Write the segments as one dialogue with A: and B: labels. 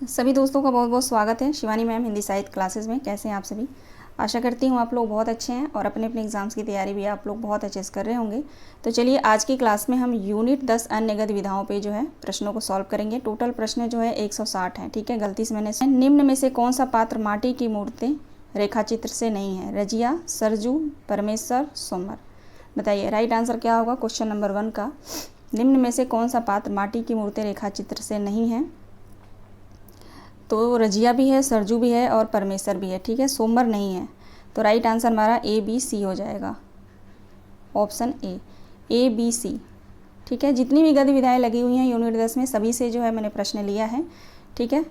A: सभी दोस्तों का बहुत बहुत स्वागत है शिवानी मैम हिंदी साहित्य क्लासेस में। कैसे हैं आप सभी? आशा करती हूँ आप लोग बहुत अच्छे हैं और अपने अपने एग्ज़ाम्स की तैयारी भी आप लोग बहुत अच्छे से कर रहे होंगे। तो चलिए आज की क्लास में हम यूनिट 10 अन्य गतिविधियों पे जो है प्रश्नों को सॉल्व करेंगे। टोटल प्रश्न जो है 160 है। ठीक है, गलती से मैंने निम्न में से कौन सा पात्र माटी की मूर्ति रेखाचित्र से नहीं है? रजिया, सरजू, परमेश्वर, सोमर। बताइए राइट आंसर क्या होगा क्वेश्चन नंबर 1 का। निम्न में से कौन सा पात्र माटी की मूर्ति रेखाचित्र से नहीं है? तो रजिया भी है, सरजू भी है और परमेश्वर भी है। ठीक है, सोमर नहीं है। तो राइट आंसर हमारा ए बी सी हो जाएगा, ऑप्शन ए बी सी। ठीक है, जितनी भी गतिविधियाँ लगी हुई हैं यूनिट 10 में सभी से जो है मैंने प्रश्न लिया है। ठीक है,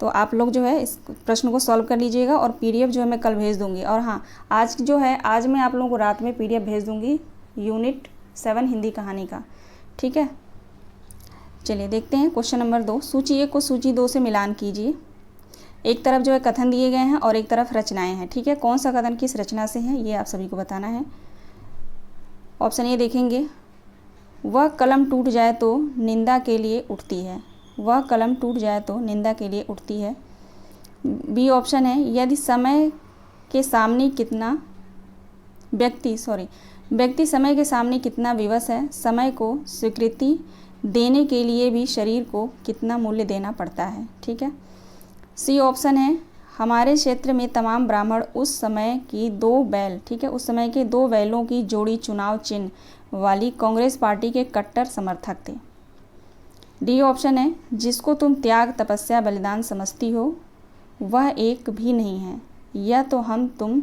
A: तो आप लोग जो है इस प्रश्न को सॉल्व कर लीजिएगा और पीडीएफ जो है मैं कल भेज दूँगी। और हाँ, आज जो है आज मैं आप लोगों को रात में पीडीएफ भेज दूँगी यूनिट 7 हिंदी कहानी का। ठीक है, चलिए देखते हैं क्वेश्चन नंबर 2। सूची 1 को सूची 2 से मिलान कीजिए। एक तरफ जो है कथन दिए गए हैं और एक तरफ रचनाएं हैं। ठीक है, कौन सा कथन किस रचना से है ये आप सभी को बताना है। ऑप्शन ए देखेंगे, वह कलम टूट जाए तो निंदा के लिए उठती है। वह कलम टूट जाए तो निंदा के लिए उठती है। बी ऑप्शन है, यदि समय के सामने कितना व्यक्ति समय के सामने कितना विवश है, समय को स्वीकृति देने के लिए भी शरीर को कितना मूल्य देना पड़ता है। ठीक है। सी ऑप्शन है, हमारे क्षेत्र में तमाम ब्राह्मण उस समय की 2 बैल, ठीक है, उस समय के 2 बैलों की जोड़ी चुनाव चिन्ह वाली कांग्रेस पार्टी के कट्टर समर्थक थे। डी ऑप्शन है, जिसको तुम त्याग तपस्या बलिदान समझती हो वह एक भी नहीं है, या तो हम तुम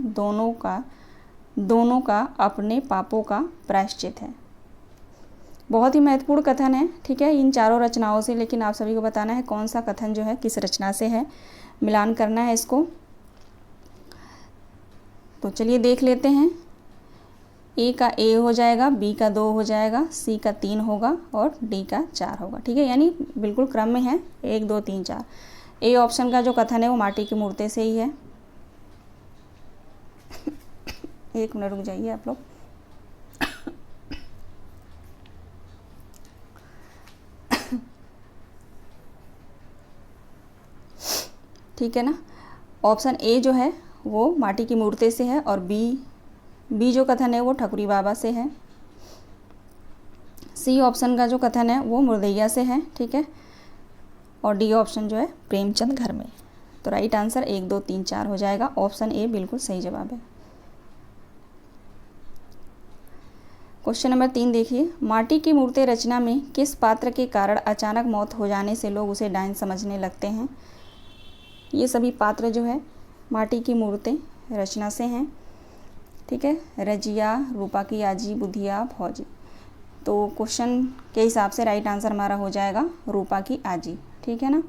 A: दोनों का अपने पापों का प्रायश्चित है। बहुत ही महत्वपूर्ण कथन है। ठीक है, इन चारों रचनाओं से, लेकिन आप सभी को बताना है कौन सा कथन जो है किस रचना से है, मिलान करना है इसको। तो चलिए देख लेते हैं। ए का ए हो जाएगा, बी का 2 हो जाएगा, सी का 3 होगा और डी का 4 होगा। ठीक है, यानी बिल्कुल क्रम में है 1 2 3 4। ए ऑप्शन का जो कथन है वो माटी की मूर्ति से ही है। एक मिनट रुक जाइए आप लोग। ठीक है ना, ऑप्शन ए जो है वो माटी की मूर्ति से है और बी जो कथन है वो ठकुरी बाबा से है। सी ऑप्शन का जो कथन है वो मुर्दैया से है। ठीक है, और डी ऑप्शन जो है प्रेमचंद घर में। तो राइट आंसर 1 2 3 4 हो जाएगा, ऑप्शन ए बिल्कुल सही जवाब है। क्वेश्चन नंबर 3 देखिए, माटी की मूर्ति रचना में किस पात्र के कारण अचानक मौत हो जाने से लोग उसे डायन समझने लगते हैं? ये सभी पात्र जो है माटी की मूर्ति रचना से हैं। ठीक है, रजिया, रूपा की आजी, बुधिया, भौजी। तो क्वेश्चन के हिसाब से राइट आंसर हमारा हो जाएगा रूपा की आजी। ठीक है ना।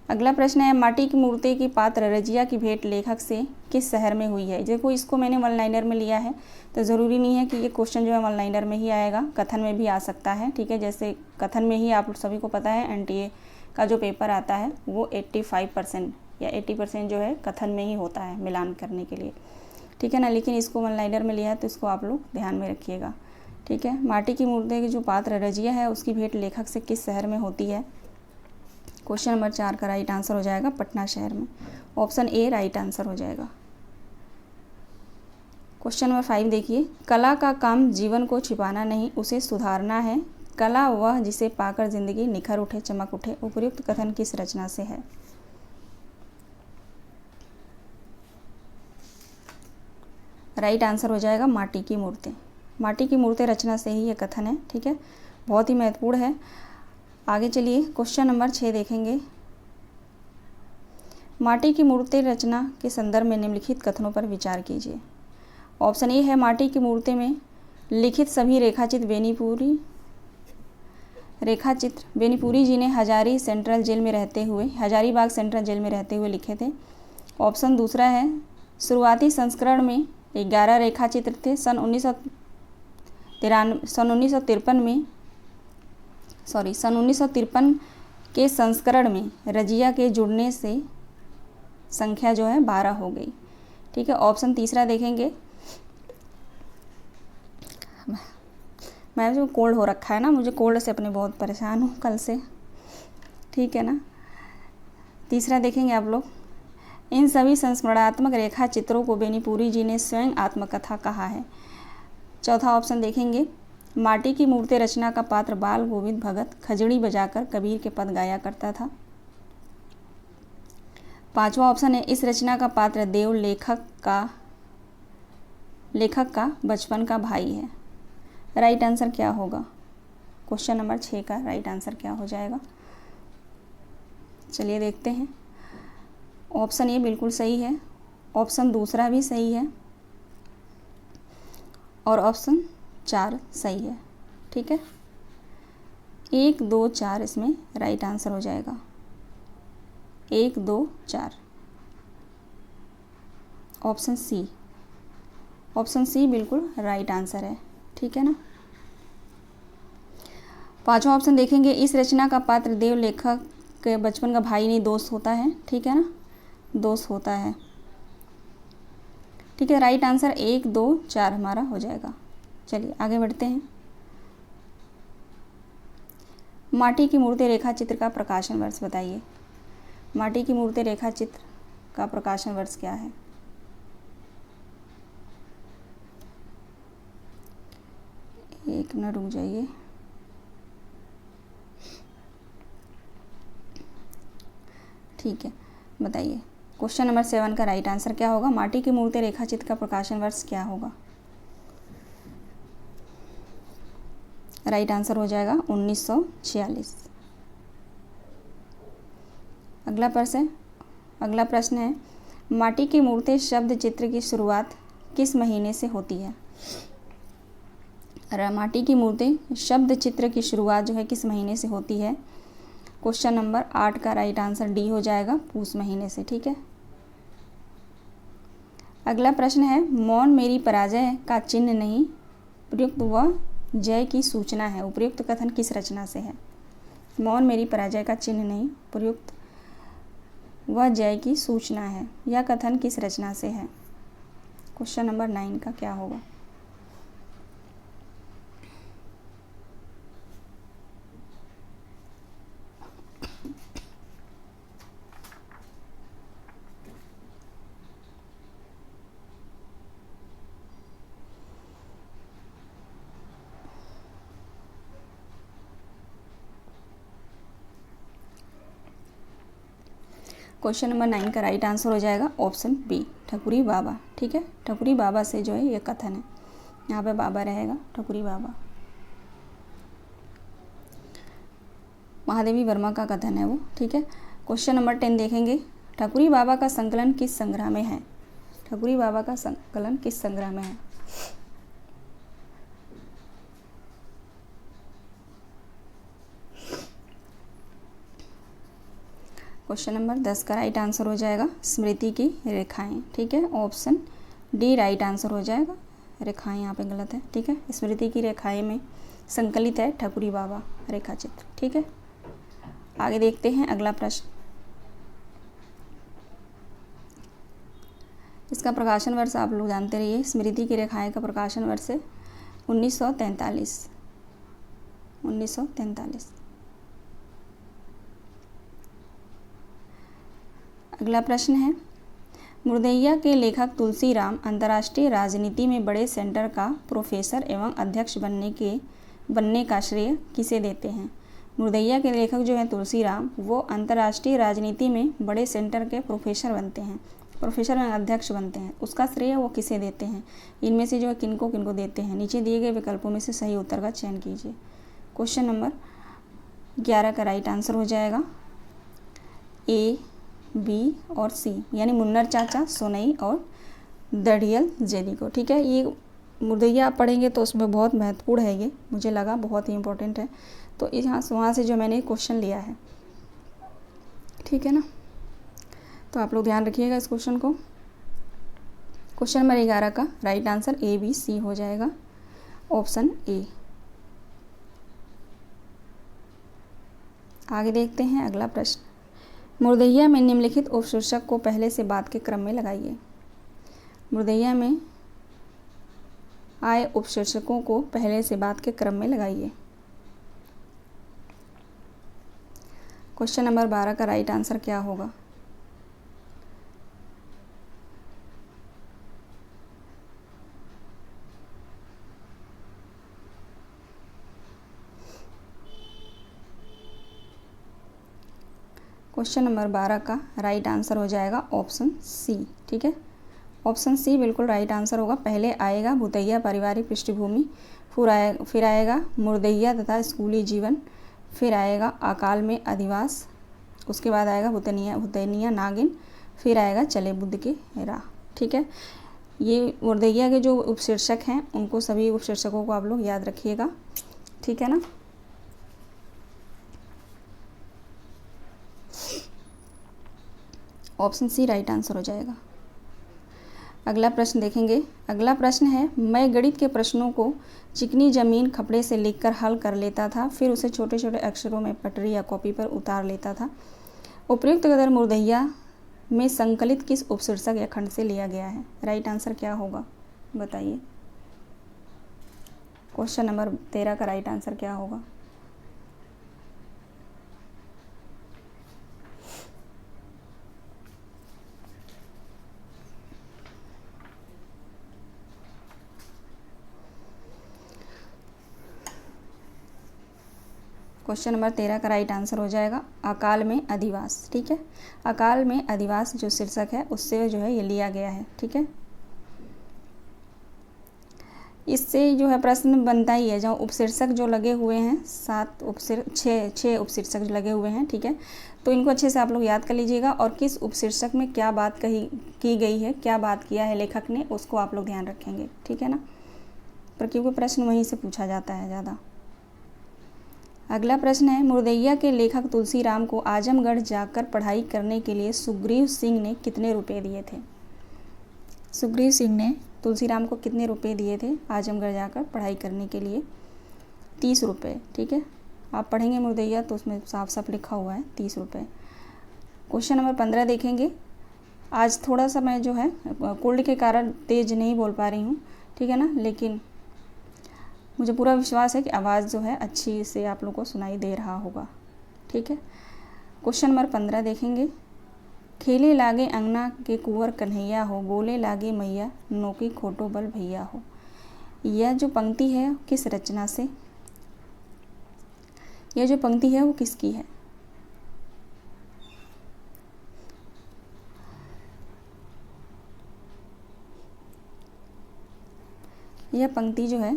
A: अगला प्रश्न है, माटी की मूर्ति की पात्र रजिया की भेंट लेखक से किस शहर में हुई है? देखो इसको मैंने वन लाइनर में लिया है, तो ज़रूरी नहीं है कि ये क्वेश्चन जो है वन लाइनर में ही आएगा, कथन में भी आ सकता है। ठीक है, जैसे कथन में ही आप सभी को पता है एनटीए का जो पेपर आता है वो 85% या 80% जो है कथन में ही होता है मिलान करने के लिए। ठीक है ना, लेकिन इसको वन लाइनर में लिया है तो इसको आप लोग ध्यान में रखिएगा। ठीक है, माटी की मूर्ति की जो पात्र रजिया है उसकी भेंट लेखक से किस शहर में होती है? क्वेश्चन नंबर 4 का राइट आंसर हो जाएगा पटना शहर में, ऑप्शन ए राइट आंसर हो जाएगा। क्वेश्चन नंबर 5 देखिए, कला का काम जीवन को छिपाना नहीं उसे सुधारना है। कला वह जिसे पाकर जिंदगी निखर उठे, चमक उठे। उपर्युक्त कथन किस रचना से है? राइट आंसर हो जाएगा माटी की मूर्ति। माटी की मूर्ति रचना से ही ये कथन है। ठीक है, बहुत ही महत्वपूर्ण है। आगे चलिए क्वेश्चन नंबर 6 देखेंगे। माटी की मूर्ति रचना के संदर्भ में निम्नलिखित कथनों पर विचार कीजिए। ऑप्शन ए है, माटी की मूर्ति में लिखित सभी रेखाचित्र बेनीपुरी जी ने हजारीबाग सेंट्रल जेल में रहते हुए लिखे थे। ऑप्शन दूसरा है, शुरुआती संस्करण में 11 रेखाचित्र थे। सन 1953 के संस्करण में रजिया के जुड़ने से संख्या जो है 12 हो गई। ठीक है, ऑप्शन तीसरा देखेंगे, मैं जो कोल्ड हो रखा है ना, मुझे कोल्ड से अपने बहुत परेशान हूँ कल से, ठीक है ना। तीसरा देखेंगे आप लोग, इन सभी संस्मरणात्मक रेखा चित्रों को बेनीपुरी जी ने स्वयं आत्मकथा कहा है। चौथा ऑप्शन देखेंगे, माटी की मूर्ति रचना का पात्र बाल गोविंद भगत खजड़ी बजाकर कबीर के पद गाया करता था। पांचवा ऑप्शन है, इस रचना का पात्र देव लेखक का बचपन का भाई है। राइट आंसर क्या होगा? क्वेश्चन नंबर 6 का राइट आंसर क्या हो जाएगा? चलिए देखते हैं। ऑप्शन ए बिल्कुल सही है, ऑप्शन दूसरा भी सही है और ऑप्शन 4 सही है, ठीक है। 1 2 4 इसमें राइट आंसर हो जाएगा। 1 2 4 ऑप्शन सी, ऑप्शन सी बिल्कुल राइट आंसर है, ठीक है ना। पांचवा ऑप्शन देखेंगे, इस रचना का पात्र देव लेखक के बचपन का भाई नहीं दोस्त होता है, ठीक है ना, दोस्त होता है, ठीक है। राइट आंसर 1 2 4 हमारा हो जाएगा। चलिए आगे बढ़ते हैं। माटी की मूर्ति रेखा चित्र का प्रकाशन वर्ष बताइए। माटी की मूर्ति रेखा चित्र का प्रकाशन वर्ष क्या है? एक मिनट रुक जाइए। ठीक है, बताइए क्वेश्चन नंबर 7 का राइट आंसर क्या होगा? माटी की मूर्ति रेखा चित्र का प्रकाशन वर्ष क्या होगा? राइट आंसर हो जाएगा 1946। अगला प्रश्न है, माटी की मूर्ति शब्द चित्र की शुरुआत किस महीने से होती है? माटी की मूर्ति शब्द चित्र की शुरुआत जो है किस महीने से होती है? क्वेश्चन नंबर 8 का राइट आंसर डी हो जाएगा, पूस महीने से, ठीक है। अगला प्रश्न है, मौन मेरी पराजय का चिन्ह नहीं, प्रयुक्त व जय की सूचना है। उपयुक्त कथन किस रचना से है? मौन मेरी पराजय का चिन्ह नहीं, प्रयुक्त व जय की सूचना है। यह कथन किस रचना से है? क्वेश्चन नंबर 9 का क्या होगा? क्वेश्चन नंबर 9 का राइट आंसर हो जाएगा ऑप्शन बी, ठकुरी बाबा, ठीक है। ठकुरी बाबा से जो है ये कथन है, यहाँ पे बाबा रहेगा, ठकुरी बाबा। महादेवी वर्मा का कथन है वो, ठीक है। क्वेश्चन नंबर 10 देखेंगे, ठकुरी बाबा का संकलन किस संग्रह में है? ठकुरी बाबा का संकलन किस संग्रह में है? क्वेश्चन नंबर 10 का राइट आंसर हो जाएगा स्मृति की रेखाएं, ठीक है। ऑप्शन डी राइट आंसर हो जाएगा, रेखाएं यहाँ पे गलत है, ठीक है। स्मृति की रेखाएं में संकलित है ठकुरी बाबा रेखा चित्र, ठीक है। आगे देखते हैं अगला प्रश्न। इसका प्रकाशन वर्ष आप लोग जानते रहिए, स्मृति की रेखाएं का प्रकाशन वर्ष है 1943। अगला प्रश्न है, मुर्दैया के लेखक तुलसीराम अंतर्राष्ट्रीय राजनीति में बड़े सेंटर का प्रोफेसर एवं अध्यक्ष बनने का श्रेय किसे देते हैं? मुर्दैया के लेखक जो हैं तुलसीराम, वो अंतर्राष्ट्रीय राजनीति में बड़े सेंटर के प्रोफेसर एवं अध्यक्ष बनते हैं, उसका श्रेय वो किसे देते हैं? इनमें से जो है किनको किनको देते हैं? नीचे दिए गए विकल्पों में से सही उत्तर का चयन कीजिए। क्वेश्चन नंबर 11 का राइट आंसर हो जाएगा ए, बी और सी, यानी मुन्नर चाचा, सोनई और दढ़ियल जेदी को, ठीक है। ये मुर्दैया आप पढ़ेंगे तो उसमें बहुत महत्वपूर्ण है, ये मुझे लगा बहुत ही इंपॉर्टेंट है, तो वहाँ से जो मैंने क्वेश्चन लिया है, ठीक है ना। तो आप लोग ध्यान रखिएगा इस क्वेश्चन को। क्वेश्चन नंबर 11 का राइट आंसर ए, बी, सी हो जाएगा, ऑप्शन ए। आगे देखते हैं अगला प्रश्न। मुर्दैया में निम्नलिखित उपशीर्षक को पहले से बाद के क्रम में लगाइए। मुर्दैया में आए उपशीर्षकों को पहले से बाद के क्रम में लगाइए। क्वेश्चन नंबर 12 का राइट आंसर क्या होगा? क्वेश्चन नंबर 12 का राइट आंसर हो जाएगा ऑप्शन सी। ठीक है, ऑप्शन सी बिल्कुल राइट आंसर होगा। पहले आएगा भूतैया पारिवारिक पृष्ठभूमि, फिर आएगा मुर्दैया तथा स्कूली जीवन, फिर आएगा अकाल में अधिवास, उसके बाद आएगा भूतैनिया नागिन, फिर आएगा चले बुद्ध की राह। ठीक है, ये मुर्दैया के जो उपशीर्षक हैं उनको सभी उपशीर्षकों को आप लोग याद रखिएगा। ठीक है ना। ऑप्शन सी राइट आंसर हो जाएगा। अगला प्रश्न देखेंगे। अगला प्रश्न है, मैं गणित के प्रश्नों को चिकनी जमीन खपड़े से लिखकर हल कर लेता था, फिर उसे छोटे छोटे अक्षरों में पटरी या कॉपी पर उतार लेता था। उपर्युक्त कदर मुर्दैया में संकलित किस उपशीर्षक या खंड से लिया गया है? राइट आंसर क्या होगा बताइए। क्वेश्चन नंबर 13 का राइट आंसर क्या होगा? क्वेश्चन नंबर 13 का राइट आंसर हो जाएगा अकाल में अधिवास। ठीक है, अकाल में अधिवास जो शीर्षक है उससे जो है ये लिया गया है। ठीक है, इससे जो है प्रश्न बनता ही है। जो उपशीर्षक जो लगे हुए हैं छः उपशीर्षक जो लगे हुए हैं। ठीक है, तो इनको अच्छे से आप लोग याद कर लीजिएगा और किस उपशीर्षक में क्या बात की गई है, क्या बात किया है लेखक ने, उसको आप लोग ध्यान रखेंगे। ठीक है ना, पर क्योंकि प्रश्न वहीं से पूछा जाता है ज़्यादा। अगला प्रश्न है, मुर्दैया के लेखक तुलसीराम को आजमगढ़ जाकर पढ़ाई करने के लिए सुग्रीव सिंह ने कितने रुपए दिए थे? सुग्रीव सिंह ने तुलसीराम को कितने रुपए दिए थे आजमगढ़ जाकर पढ़ाई करने के लिए? 30 रुपये। ठीक है, आप पढ़ेंगे मुर्दैया तो उसमें साफ साफ लिखा हुआ है 30 रुपये। क्वेश्चन नंबर 15 देखेंगे। आज थोड़ा सा मैं जो है कोल्ड के कारण तेज़ नहीं बोल पा रही हूँ। ठीक है ना, लेकिन मुझे पूरा विश्वास है कि आवाज़ जो है अच्छी से आप लोगों को सुनाई दे रहा होगा। ठीक है, क्वेश्चन नंबर 15 देखेंगे। खेले लागे अंगना के कुंवर कन्हैया हो, बोले लागे मैया नौकी खोटो बल भैया हो। यह जो पंक्ति है किस रचना से, यह जो पंक्ति है वो किसकी है? यह पंक्ति जो है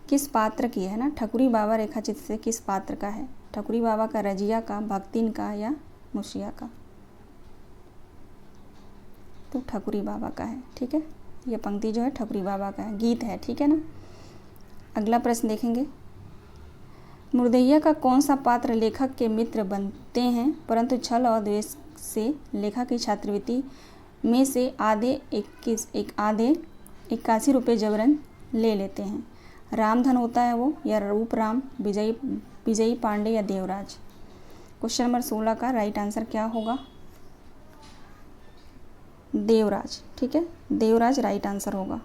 A: किस पात्र की है ना? ठकुरी बाबा रेखाचित्र से किस पात्र का है? ठकुरी बाबा का, रजिया का, भक्तिन का या मुशिया का? तो ठकुरी बाबा का है। ठीक है, यह पंक्ति जो है ठकुरी बाबा का है, गीत है। ठीक है ना। अगला प्रश्न देखेंगे। मुर्दैया का कौन सा पात्र लेखक के मित्र बनते हैं परंतु छल और द्वेष से लेखक की छात्रवृत्ति में से आधे 81 रुपये जबरन ले लेते हैं? रामधन होता है वो, या रूप राम, विजयी पांडे या देवराज? क्वेश्चन नंबर 16 का राइट आंसर क्या होगा? देवराज। ठीक है, देवराज राइट आंसर होगा।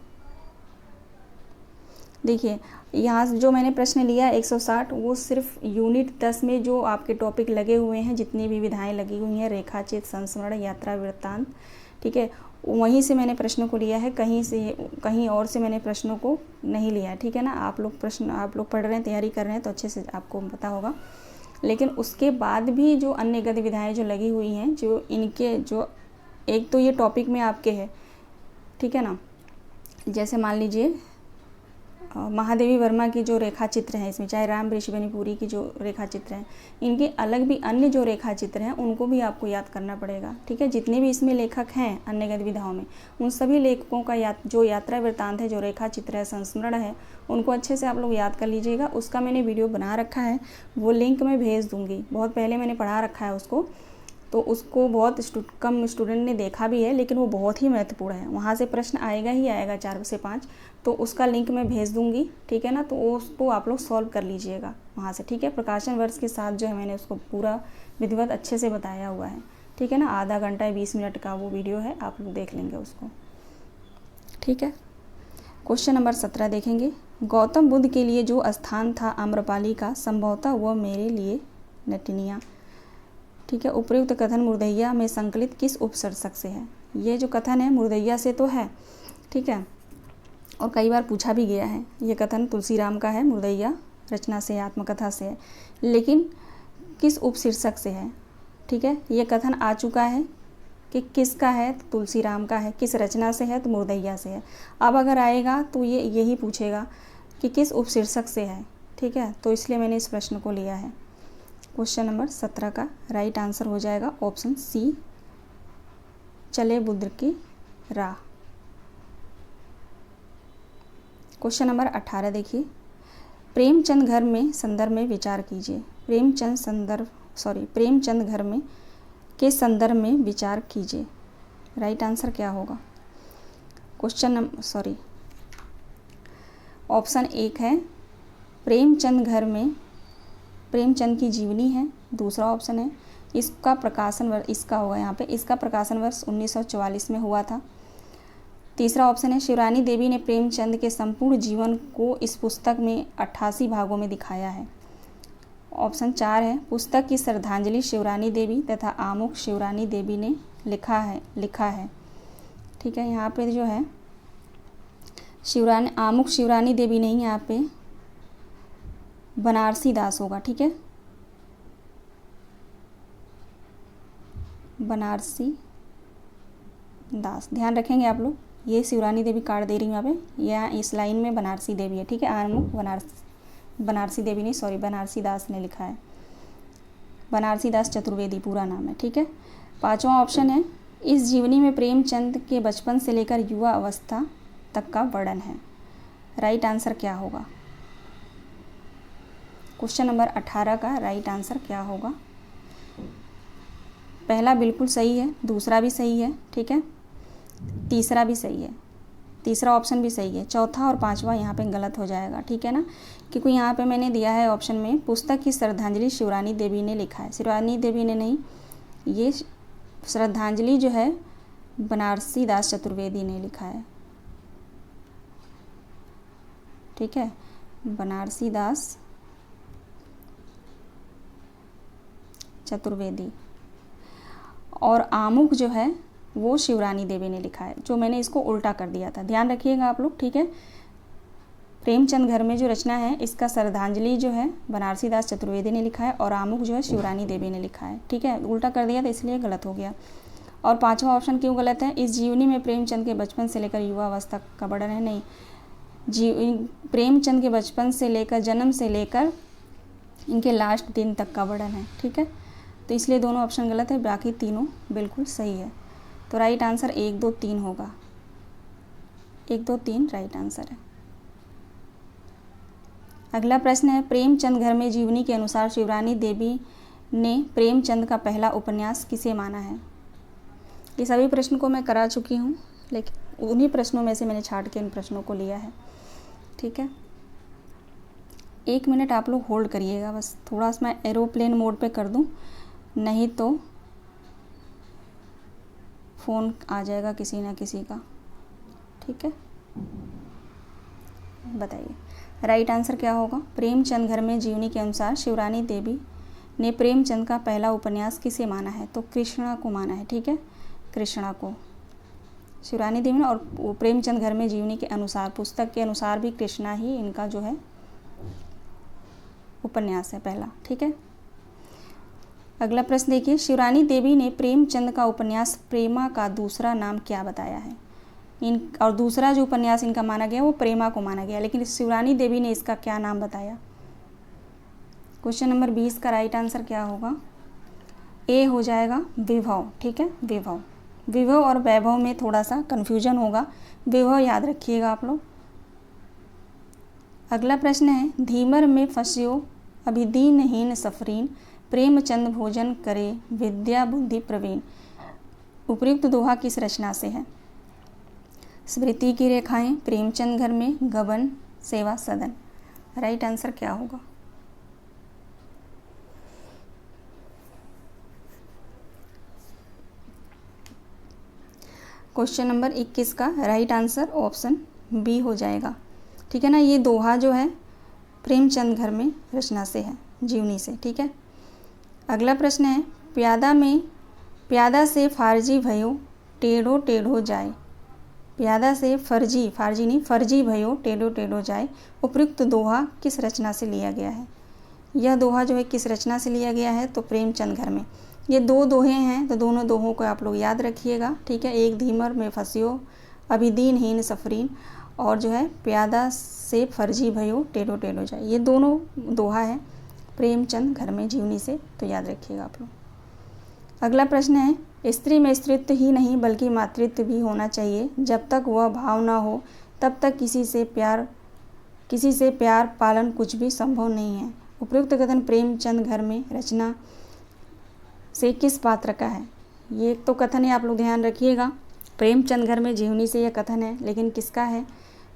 A: देखिए यहाँ जो मैंने प्रश्न लिया 160, वो सिर्फ यूनिट 10 में जो आपके टॉपिक लगे हुए हैं, जितनी भी विधाएं लगी हुई हैं, रेखाचित्र, संस्मरण, यात्रा वृत्तांत, ठीक है, वहीं से मैंने प्रश्नों को लिया है। कहीं और से मैंने प्रश्नों को नहीं लिया है। ठीक है ना। आप लोग पढ़ रहे हैं, तैयारी कर रहे हैं तो अच्छे से आपको पता होगा। लेकिन उसके बाद भी जो अन्य गद्य विधाएं जो लगी हुई हैं, जो इनके जो एक तो ये टॉपिक में आपके है, ठीक है ना। जैसे मान लीजिए महादेवी वर्मा की जो रेखा चित्र हैं इसमें, चाहे राम ऋषिवनीपुरी की जो रेखा चित्र हैं, इनके अलग भी अन्य जो रेखा चित्र हैं उनको भी आपको याद करना पड़ेगा। ठीक है, जितने भी इसमें लेखक हैं अन्य गद्य विधाओं में, उन सभी लेखकों का जो यात्रा वृत्तांत है, जो रेखा चित्र है, संस्मरण है, उनको अच्छे से आप लोग याद कर लीजिएगा। उसका मैंने वीडियो बना रखा है, वो लिंक मैं भेज दूँगी। बहुत पहले मैंने पढ़ा रखा है उसको, तो उसको बहुत कम स्टूडेंट ने देखा भी है, लेकिन वो बहुत ही महत्वपूर्ण है। वहाँ से प्रश्न आएगा ही आएगा 4 से 5, तो उसका लिंक मैं भेज दूँगी। ठीक है ना, तो उसको आप लोग सॉल्व कर लीजिएगा वहाँ से। ठीक है, प्रकाशन वर्ष के साथ जो है मैंने उसको पूरा विधिवत अच्छे से बताया हुआ है। ठीक है ना, आधा घंटा 20 मिनट का वो वीडियो है, आप लोग देख लेंगे उसको। ठीक है, क्वेश्चन नंबर 17 देखेंगे। गौतम बुद्ध के लिए जो स्थान था आम्रपाली का, संभवतः वह मेरे लिए नटनिया। ठीक है, उपयुक्त कथन मुर्दैया में संकलित किस उपशीर्षक से है? ये जो कथन है मुर्दैया से तो है, ठीक है, और कई बार पूछा भी गया है। ये कथन तुलसीराम का है, मुर्दैया रचना से, आत्मकथा से है, लेकिन किस उपशीर्षक से है? ठीक है, ये कथन आ चुका है कि किसका है, तो तुलसीराम का है। किस रचना से है, तो मुर्दैया से है। अब अगर आएगा तो ये यही पूछेगा कि किस उपशीर्षक से है। ठीक है, तो इसलिए मैंने इस प्रश्न को लिया है। क्वेश्चन नंबर 17 का राइट आंसर हो जाएगा ऑप्शन सी, चले बुद्ध की राह। क्वेश्चन नंबर 18 देखिए। प्रेमचंद घर में संदर्भ में विचार कीजिए। प्रेमचंद घर में के संदर्भ में विचार कीजिए। राइट आंसर क्या होगा? ऑप्शन 1 है प्रेमचंद घर में प्रेमचंद की जीवनी है। दूसरा ऑप्शन है इसका प्रकाशन वर्ष, इसका होगा यहाँ पे, इसका प्रकाशन वर्ष 1944 में हुआ था। तीसरा ऑप्शन है शिवरानी देवी ने प्रेमचंद के संपूर्ण जीवन को इस पुस्तक में 88 भागों में दिखाया है। ऑप्शन 4 है पुस्तक की श्रद्धांजलि शिवरानी देवी तथा आमुख शिवरानी देवी ने लिखा है। ठीक है, यहाँ पे जो है आमुख शिवरानी देवी नहीं, यहाँ पे बनारसी दास होगा। ठीक है, बनारसी दास, ध्यान रखेंगे आप लोग। ये शिवरानी देवी कार्ड दे रही हूँ यहाँ पे, यहाँ इस लाइन में बनारसी देवी है। ठीक है, आमुख बनारसी देवी नहीं, सॉरी, बनारसी दास ने लिखा है। बनारसी दास चतुर्वेदी पूरा नाम है। ठीक है, पांचवा ऑप्शन है इस जीवनी में प्रेमचंद के बचपन से लेकर युवा अवस्था तक का वर्णन है। राइट आंसर क्या होगा? क्वेश्चन नंबर 18 का राइट आंसर क्या होगा? पहला बिल्कुल सही है, दूसरा भी सही है, ठीक है, तीसरा भी सही है, तीसरा ऑप्शन भी सही है, चौथा और पांचवा यहाँ पे गलत हो जाएगा। ठीक है ना, क्योंकि यहाँ पे मैंने दिया है ऑप्शन में पुस्तक की श्रद्धांजलि शिवरानी देवी ने लिखा है। शिवरानी देवी ने नहीं, ये श्रद्धांजलि जो है बनारसी दास चतुर्वेदी ने लिखा है। ठीक है, बनारसी दास चतुर्वेदी, और आमुख जो है वो शिवरानी देवी ने लिखा है, जो मैंने इसको उल्टा कर दिया था, ध्यान रखिएगा आप लोग। ठीक है, प्रेमचंद घर में जो रचना है इसका श्रद्धांजलि जो है बनारसी दास चतुर्वेदी ने लिखा है और आमुख जो है शिवरानी देवी ने लिखा है। ठीक है, उल्टा कर दिया था इसलिए गलत हो गया। और पांचवा ऑप्शन क्यों गलत है? इस जीवनी में प्रेमचंद के बचपन से लेकर युवा अवस्था का वर्णन है, नहीं, प्रेमचंद के बचपन से लेकर जन्म से लेकर इनके लास्ट दिन तक का वर्णन है। ठीक है, तो इसलिए दोनों ऑप्शन गलत है, बाकी तीनों बिल्कुल सही है। तो राइट आंसर 1, 2, 3 होगा। 1, 2, 3 राइट आंसर है। अगला प्रश्न है प्रेमचंद घर में जीवनी के अनुसार शिवरानी देवी ने प्रेमचंद का पहला उपन्यास किसे माना है? ये सभी प्रश्न को मैं करा चुकी हूँ, लेकिन उन्हीं प्रश्नों में से मैंने छांट के इन प्रश्नों को लिया है। ठीक है, 1 मिनट आप लोग होल्ड करिएगा, बस थोड़ा सा मैं एरोप्लेन मोड पे कर दूँ, नहीं तो फ़ोन आ जाएगा किसी ना किसी का। ठीक है, बताइए राइट आंसर क्या होगा? प्रेमचंद घर में जीवनी के अनुसार शिवरानी देवी ने प्रेमचंद का पहला उपन्यास किसे माना है? तो कृष्णा को माना है। ठीक है, कृष्णा को शिवरानी देवी ने, और प्रेमचंद घर में जीवनी के अनुसार, पुस्तक के अनुसार भी कृष्णा ही इनका जो है उपन्यास है पहला। ठीक है, अगला प्रश्न देखिए, शिवरानी देवी ने प्रेमचंद का उपन्यास प्रेमा का दूसरा नाम क्या बताया है? और दूसरा जो उपन्यास इनका माना गया वो प्रेमा को माना गया, लेकिन शिवरानी देवी ने इसका क्या नाम बताया? क्वेश्चन नंबर 20 का राइट आंसर क्या होगा? ए हो जाएगा विभव। ठीक है, विभव और वैभव में थोड़ा सा कन्फ्यूजन होगा, विभव याद रखिएगा आप लोग। अगला प्रश्न है धीमर में फंसियो अभिदीनहीन सफरीन, प्रेमचंद भोजन करे विद्या बुद्धि प्रवीण। उपयुक्त दोहा किस रचना से है? स्मृति की रेखाएं, प्रेमचंद घर में, गबन, सेवा सदन। राइट आंसर क्या होगा? क्वेश्चन नंबर 21 का राइट आंसर ऑप्शन बी हो जाएगा, ठीक है ना। ये दोहा जो है प्रेमचंद घर में रचना से है, जीवनी से, ठीक है। अगला प्रश्न है, प्यादा से फारजी भयो टेढ़ो टेढ़ो जाए। प्यादा से फारजी नहीं फर्जी भयो टेढ़ो टेढ़ो जाए, उपयुक्त दोहा किस रचना से लिया गया है। यह दोहा जो है किस रचना से लिया गया है, तो प्रेमचंद घर में। ये 2 दोहे हैं, तो दोनों दोहों को आप लोग याद रखिएगा, ठीक है। एक धीमर में फंसियो अभी दीनहीन सफरीन, और जो है प्यादा से फर्जी भयो टेढ़ो टेढ़ो जाए, ये दोनों दोहा है प्रेमचंद घर में जीवनी से, तो याद रखिएगा आप लोग। अगला प्रश्न है, स्त्री में स्त्रीत्व ही नहीं बल्कि मातृत्व भी होना चाहिए। जब तक वह भाव ना हो तब तक किसी से प्यार पालन कुछ भी संभव नहीं है। उपयुक्त कथन प्रेमचंद घर में रचना से किस पात्र का है। ये तो कथन है, आप लोग ध्यान रखिएगा। प्रेमचंद घर में जीवनी से यह कथन है, लेकिन किसका है,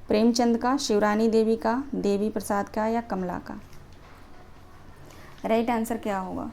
A: प्रेमचंद का, शिवरानी देवी का, देवी प्रसाद का, या कमला का। राइट आंसर क्या होगा।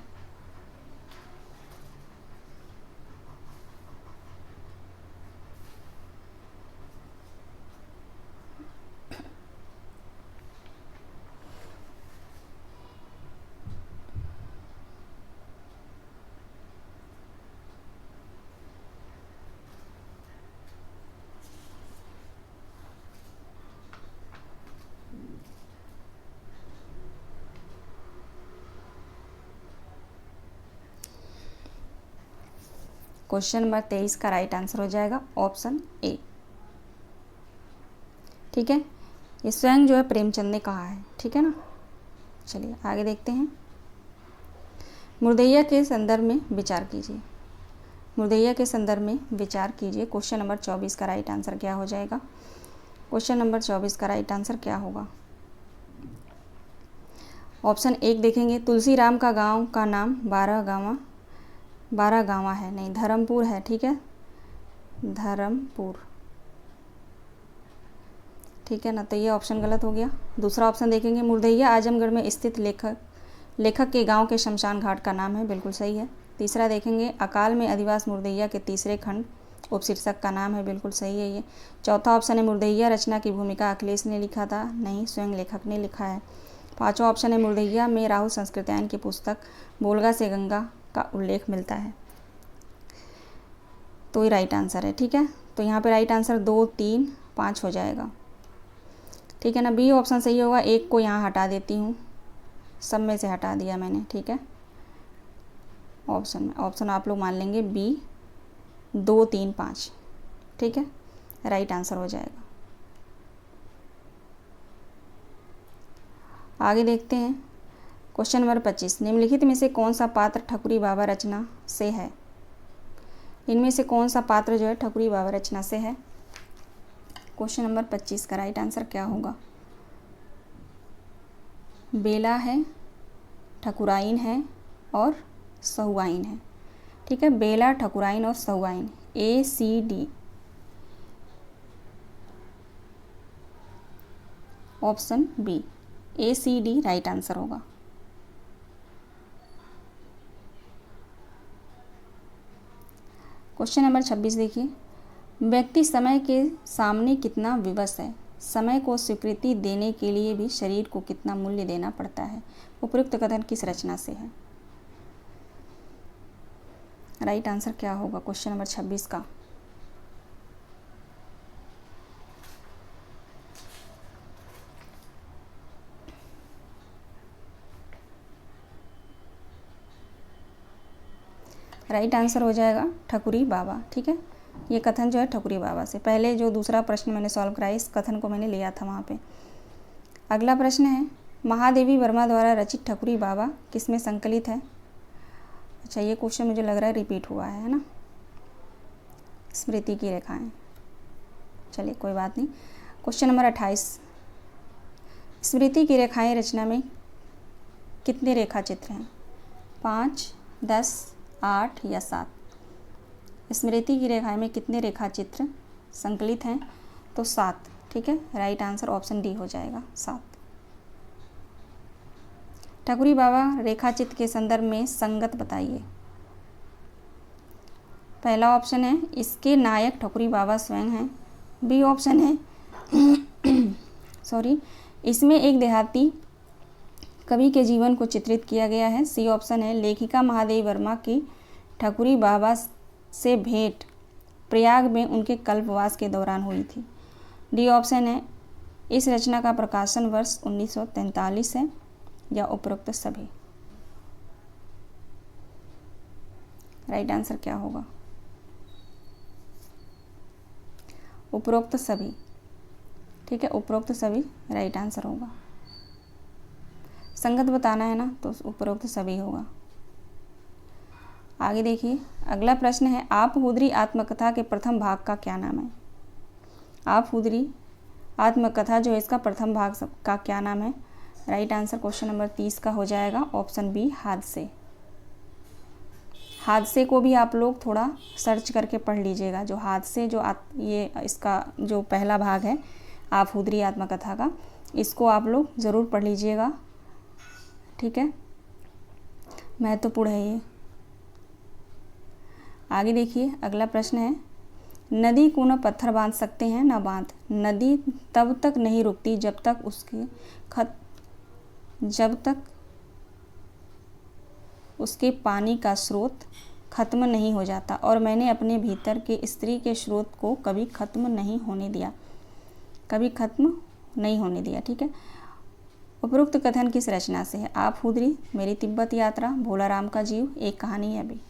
A: क्वेश्चन नंबर 23 का राइट आंसर हो जाएगा ऑप्शन ए, ठीक है। ये स्वयं जो है प्रेमचंद ने कहा है, ठीक है ना। चलिए आगे देखते हैं। मुर्दैया के संदर्भ में विचार कीजिए। मुर्दैया के संदर्भ में विचार कीजिए। क्वेश्चन नंबर 24 का राइट आंसर क्या हो जाएगा। क्वेश्चन नंबर 24 का राइट आंसर क्या होगा। ऑप्शन 1 देखेंगे, तुलसी राम का गांव का नाम 12 गाँव है, नहीं धर्मपुर है, ठीक है, धर्मपुर, ठीक है ना। तो ये ऑप्शन गलत हो गया। दूसरा ऑप्शन देखेंगे, मुर्दैया आजमगढ़ में स्थित लेखक के गांव के शमशान घाट का नाम है, बिल्कुल सही है। तीसरा देखेंगे, अकाल में अधिवास मुर्दैया के तीसरे खंड उपशीर्षक का नाम है, बिल्कुल सही है ये। चौथा ऑप्शन है, मुर्दैया रचना की भूमिका अखिलेश ने लिखा था, नहीं स्वयं लेखक ने लिखा है। पाँचवा ऑप्शन है, मुर्दैया में राहुल संस्कृतायन की पुस्तक बोलगा से गंगा का उल्लेख मिलता है। तो ये राइट आंसर है, ठीक है। तो यहाँ पे राइट आंसर 2, 3, 5 हो जाएगा, ठीक है ना। बी ऑप्शन सही होगा। एक को यहाँ हटा देती हूँ, सब में से हटा दिया मैंने, ठीक है। ऑप्शन आप लोग मान लेंगे बी 2, 3, 5, ठीक है, राइट आंसर हो जाएगा। आगे देखते हैं। क्वेश्चन नंबर 25, निम्नलिखित में से कौन सा पात्र ठकुरी बाबा रचना से है। इनमें से कौन सा पात्र जो है ठकुरी बाबा रचना से है। क्वेश्चन नंबर 25 का राइट आंसर क्या होगा। बेला है, ठकुराइन है और सहुआइन है, ठीक है। बेला, ठकुराइन और सहुआइन, ACD। Option B ACD right answer होगा। क्वेश्चन नंबर 26 देखिए, व्यक्ति समय के सामने कितना विवश है। समय को स्वीकृति देने के लिए भी शरीर को कितना मूल्य देना पड़ता है। उपयुक्त कथन किस रचना से है। राइट आंसर क्या होगा क्वेश्चन नंबर 26 का। राइट आंसर हो जाएगा ठकुरी बाबा, ठीक है। ये कथन जो है ठकुरी बाबा से, पहले जो दूसरा प्रश्न मैंने सॉल्व कराया इस कथन को मैंने लिया था वहाँ पे। अगला प्रश्न है, महादेवी वर्मा द्वारा रचित ठकुरी बाबा किसमें संकलित है। अच्छा, ये क्वेश्चन मुझे लग रहा है रिपीट हुआ है ना। स्मृति की रेखाएं, चलिए कोई बात नहीं। क्वेश्चन नंबर 28, स्मृति की रेखाएं रचना में कितने रेखा चित्र हैं। 5, 10, 8 या 7। स्मृति की रेखाएं में कितने रेखा चित्र संकलित हैं, तो 7, ठीक है। राइट आंसर ऑप्शन डी हो जाएगा 7। ठकुरी बाबा रेखाचित्र के संदर्भ में संगत बताइए। पहला ऑप्शन है, इसके नायक ठकुरी बाबा स्वयं हैं। बी ऑप्शन है, सॉरी, इसमें एक देहाती कवि के जीवन को चित्रित किया गया है। सी ऑप्शन है, लेखिका महादेवी वर्मा की ठकुरी बाबा से भेंट प्रयाग में उनके कल्पवास के दौरान हुई थी। डी ऑप्शन है, इस रचना का प्रकाशन वर्ष 1943 है, या उपरोक्त सभी। राइट आंसर क्या होगा? उपरोक्त सभी। ठीक है, उपरोक्त सभी राइट आंसर होगा। संगत बताना है ना, तो उपरोक्त सभी होगा। आगे देखिए, अगला प्रश्न है, आप हुदरी आत्मकथा के प्रथम भाग का क्या नाम है? आप हुदरी आत्मकथा जो है इसका प्रथम भाग का क्या नाम है? राइट आंसर क्वेश्चन नंबर 30 का हो जाएगा ऑप्शन बी, हादसे। हादसे को भी आप लोग थोड़ा सर्च करके पढ़ लीजिएगा। जो हादसे ये इसका जो पहला भाग है आप हुदरी आत्मकथा का, इसको आप लोग ज़रूर पढ़ लीजिएगा। ठीक है, महत्वपूर्ण है ये। आगे देखिए, अगला प्रश्न है, नदी को न पत्थर बांध सकते हैं न बांध। नदी तब तक नहीं रुकती जब तक उसके पानी का स्रोत खत्म नहीं हो जाता, और मैंने अपने भीतर के स्त्री के स्रोत को कभी खत्म नहीं होने दिया। कभी खत्म नहीं होने दिया। ठीक है, उपरोक्त कथन किस रचना से है? आप हुदरी, मेरी तिब्बत यात्रा, भोलाराम का जीव, एक कहानी है भी।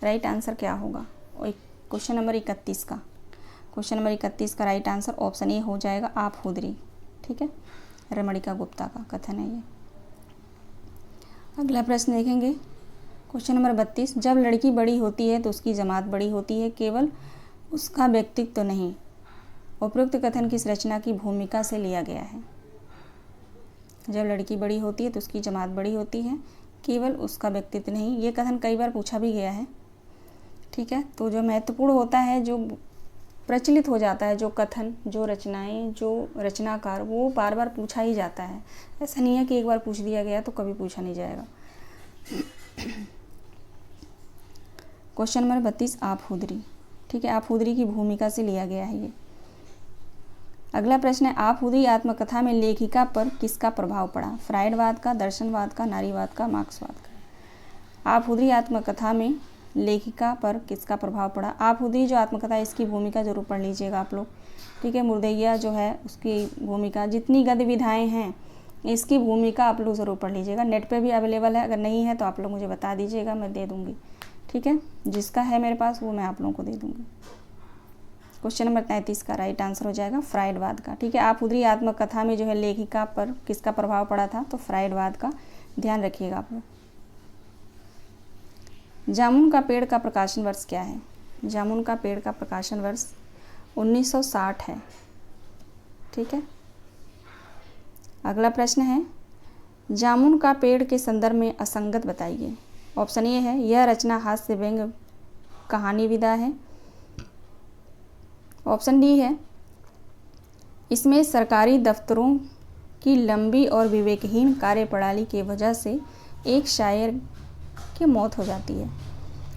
A: राइट आंसर क्या होगा? क्वेश्चन नंबर 31 का। क्वेश्चन नंबर 31 का राइट आंसर ऑप्शन ए हो जाएगा, आप हुदरी। ठीक है, रमणिका गुप्ता का कथन है ये। अगला प्रश्न देखेंगे, क्वेश्चन नंबर 32, जब लड़की बड़ी होती है तो उसकी जमात बड़ी होती है, केवल उसका व्यक्तित्व तो नहीं। उपरोक्त कथन किस रचना की भूमिका से लिया गया है? जब लड़की बड़ी होती है तो उसकी जमात बड़ी होती है, केवल उसका व्यक्तित्व नहीं। ये कथन कई बार पूछा भी गया है। ठीक है, तो जो महत्वपूर्ण होता है, जो प्रचलित हो जाता है, जो कथन, जो रचनाएं, जो रचनाकार, वो बार बार पूछा ही जाता है। ऐसा नहीं है कि एक बार पूछ दिया गया तो कभी पूछा नहीं जाएगा। क्वेश्चन नंबर 32, आप हुदरी। ठीक है, आप हुदरी की भूमिका से लिया गया है ये। अगला प्रश्न है, आप हुदरी आत्मकथा में लेखिका पर किसका प्रभाव पड़ा? फ्रायडवाद का, दर्शनवाद का, नारीवाद का, मार्क्सवाद का। आप हुदरी आत्मकथा में लेखिका पर किसका प्रभाव पड़ा? आप हुदरी जो आत्मकथा है इसकी भूमिका जरूर पढ़ लीजिएगा आप लोग। ठीक है, मुर्दैया जो है उसकी भूमिका, जितनी गद्य विधाएँ हैं इसकी भूमिका आप लोग ज़रूर पढ़ लीजिएगा। नेट पे भी अवेलेबल है, अगर नहीं है तो आप लोग मुझे बता दीजिएगा, मैं दे दूँगी। ठीक है, जिसका है मेरे पास वो मैं आप लोगों को दे दूँगी। क्वेश्चन नंबर 33 का राइट आंसर हो जाएगा फ्रायडवाद का। ठीक है, आप हुदरी आत्मकथा में जो है लेखिका पर किसका प्रभाव पड़ा था? तो फ्रायडवाद का, ध्यान रखिएगा आप लोग। जामुन का पेड़ का प्रकाशन वर्ष क्या है? जामुन का पेड़ का प्रकाशन वर्ष 1960 है। ठीक है, अगला प्रश्न है, जामुन का पेड़ के संदर्भ में असंगत बताइए। ऑप्शन ए है, यह रचना हास्य व्यंग्य कहानी विधा है। ऑप्शन डी है, इसमें सरकारी दफ्तरों की लंबी और विवेकहीन कार्यप्रणाली की वजह से एक शायर की मौत हो जाती है।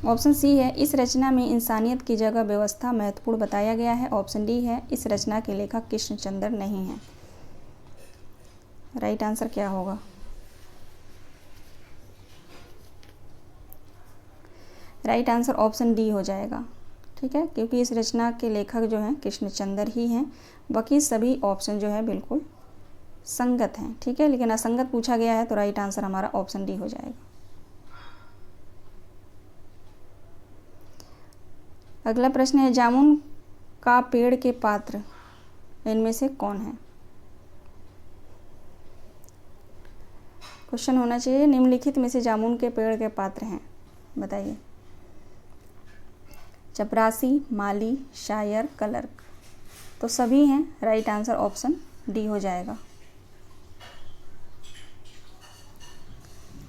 A: ऑप्शन सी है, इस रचना में इंसानियत की जगह व्यवस्था महत्वपूर्ण बताया गया है। ऑप्शन डी है, इस रचना के लेखक कृष्णचंद्र नहीं है। राइट आंसर क्या होगा? राइट आंसर ऑप्शन डी हो जाएगा। ठीक है, क्योंकि इस रचना के लेखक जो हैं कृष्णचंद्र ही हैं, बाकी सभी ऑप्शन जो है बिल्कुल संगत हैं। ठीक है, लेकिन असंगत पूछा गया है तो राइट आंसर हमारा ऑप्शन डी हो जाएगा। अगला प्रश्न है, जामुन का पेड़ के पात्र इनमें से कौन है? क्वेश्चन होना चाहिए, निम्नलिखित में से जामुन के पेड़ के पात्र हैं, बताइए। चपरासी, माली, शायर, क्लर्क। तो सभी हैं। राइट आंसर ऑप्शन डी हो जाएगा।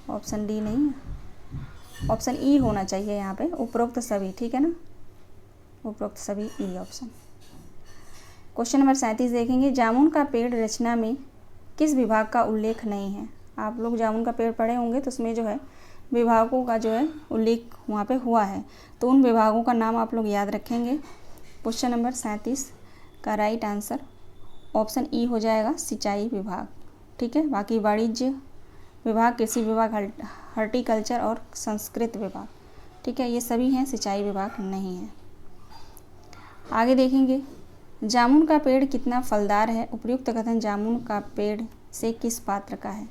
A: ऑप्शन डी नहीं है, ऑप्शन ई होना चाहिए यहाँ पे, उपरोक्त सभी। ठीक है ना, उपरोक्त सभी ई ऑप्शन। क्वेश्चन नंबर 37 देखेंगे, जामुन का पेड़ रचना में किस विभाग का उल्लेख नहीं है? आप लोग जामुन का पेड़ पढ़े होंगे तो उसमें जो है विभागों का जो है उल्लेख वहाँ पे हुआ है, तो उन विभागों का नाम आप लोग याद रखेंगे। क्वेश्चन नंबर 37 का राइट आंसर ऑप्शन ई हो जाएगा सिंचाई विभाग, ठीक है। बाकी वाणिज्य विभाग, कृषि विभाग, हॉर्टिकल्चर और संस्कृत विभाग, ठीक है, ये सभी हैं, सिंचाई विभाग नहीं है। आगे देखेंगे, जामुन का पेड़ कितना फलदार है? उपयुक्त कथन जामुन का पेड़ से किस पात्र का है?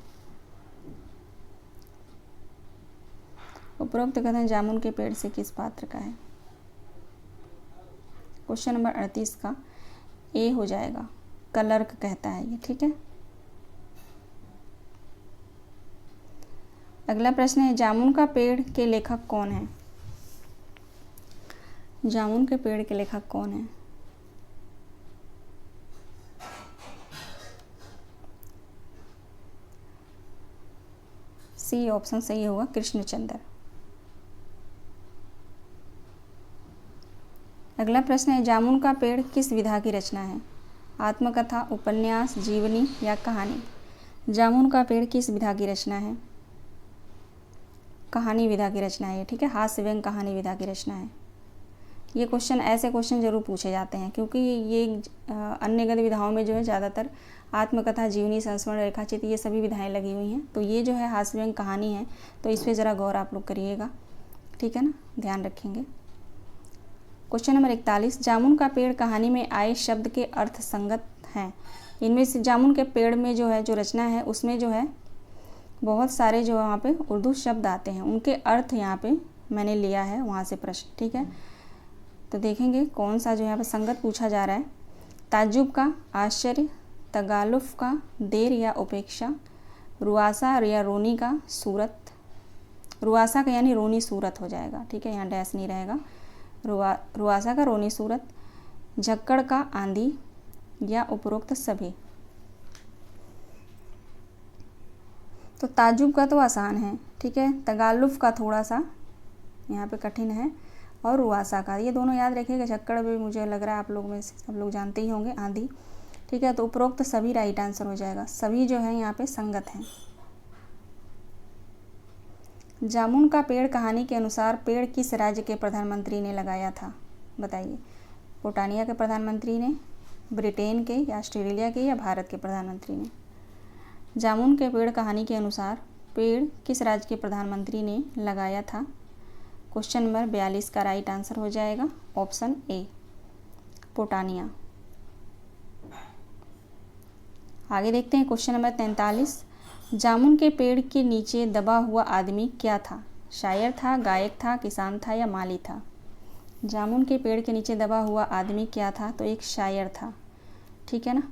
A: उपरोक्त कथन जामुन के पेड़ से किस पात्र का है? क्वेश्चन नंबर 38 का ए हो जाएगा, क्लर्क कहता है ये, ठीक है। अगला प्रश्न है, जामुन का पेड़ के लेखक कौन है? जामुन के पेड़ के लेखक कौन है? सी ऑप्शन सही होगा, कृष्णचंद्र। अगला प्रश्न है, जामुन का पेड़ किस विधा की रचना है? आत्मकथा, उपन्यास, जीवनी या कहानी? जामुन का पेड़ किस विधा की रचना है? कहानी विधा की रचना है, ठीक है, हास्य व्यंग कहानी विधा की रचना है। ये क्वेश्चन, ऐसे क्वेश्चन जरूर पूछे जाते हैं, क्योंकि ये अन्य गद्य विधाओं में जो है ज़्यादातर आत्मकथा, जीवनी, संस्मरण, रेखाचित्र ये सभी विधाएं लगी हुई हैं। तो ये जो है हास्य व्यंग कहानी है, तो इस पर ज़रा गौर आप लोग करिएगा, ठीक है ना, ध्यान रखेंगे। क्वेश्चन नंबर 41, जामुन का पेड़ कहानी में आए शब्द के अर्थ संगत हैं? इनमें से जामुन के पेड़ में जो है, जो रचना है उसमें जो है बहुत सारे जो वहाँ पे उर्दू शब्द आते हैं, उनके अर्थ यहाँ पे मैंने लिया है वहाँ से प्रश्न, ठीक है। तो देखेंगे कौन सा जो यहाँ पे संगत पूछा जा रहा है। ताज्जुब का, आश्चर्य, तगालुफ का, देर या उपेक्षा, रुआसा या रोनी का सूरत, रुआसा का यानी रोनी सूरत हो जाएगा, ठीक है, यहाँ डैश नहीं रहेगा, रुआसा का रोनी सूरत, झक्कड़ का आंधी या उपरोक्त सभी। तो ताज्जुब का तो आसान है, ठीक है, तगालुफ का थोड़ा सा यहाँ पे कठिन है, और रुआसा का, ये दोनों याद रखिएगा। झक्कड़ भी मुझे लग रहा है आप लोग में से सब लोग जानते ही होंगे, आंधी, ठीक है। तो उपरोक्त सभी राइट आंसर हो जाएगा, सभी जो है यहाँ पे संगत हैं। जामुन का पेड़ कहानी के अनुसार पेड़ किस राज्य के प्रधानमंत्री ने लगाया था? बताइए, ब्रिटानिया के प्रधानमंत्री ने, ब्रिटेन के या ऑस्ट्रेलिया के या भारत के प्रधानमंत्री ने? जामुन के पेड़ कहानी के अनुसार पेड़ किस राज्य के प्रधानमंत्री ने लगाया था? क्वेश्चन नंबर 42 का राइट आंसर हो जाएगा ऑप्शन ए, ब्रिटानिया। आगे देखते हैं क्वेश्चन नंबर 43, जामुन के पेड़ के नीचे दबा हुआ आदमी क्या था? शायर था, गायक था, किसान था या माली था? जामुन के पेड़ के नीचे दबा हुआ आदमी क्या था? तो एक शायर था, ठीक है ना।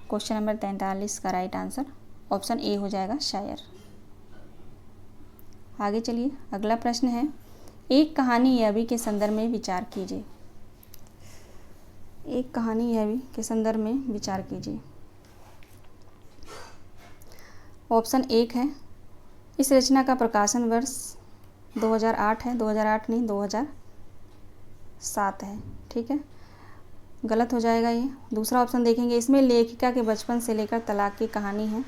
A: क्वेश्चन नंबर 43 का राइट आंसर ऑप्शन ए हो जाएगा, शायर। आगे चलिए, अगला प्रश्न है, एक कहानी यह भी के संदर्भ में विचार कीजिए। एक कहानी यह भी के संदर्भ में विचार कीजिए। ऑप्शन एक है, इस रचना का प्रकाशन वर्ष 2008 है, 2008 नहीं 2007 है, ठीक है, गलत हो जाएगा ये। दूसरा ऑप्शन देखेंगे, इसमें लेखिका के बचपन से लेकर तलाक की कहानी है।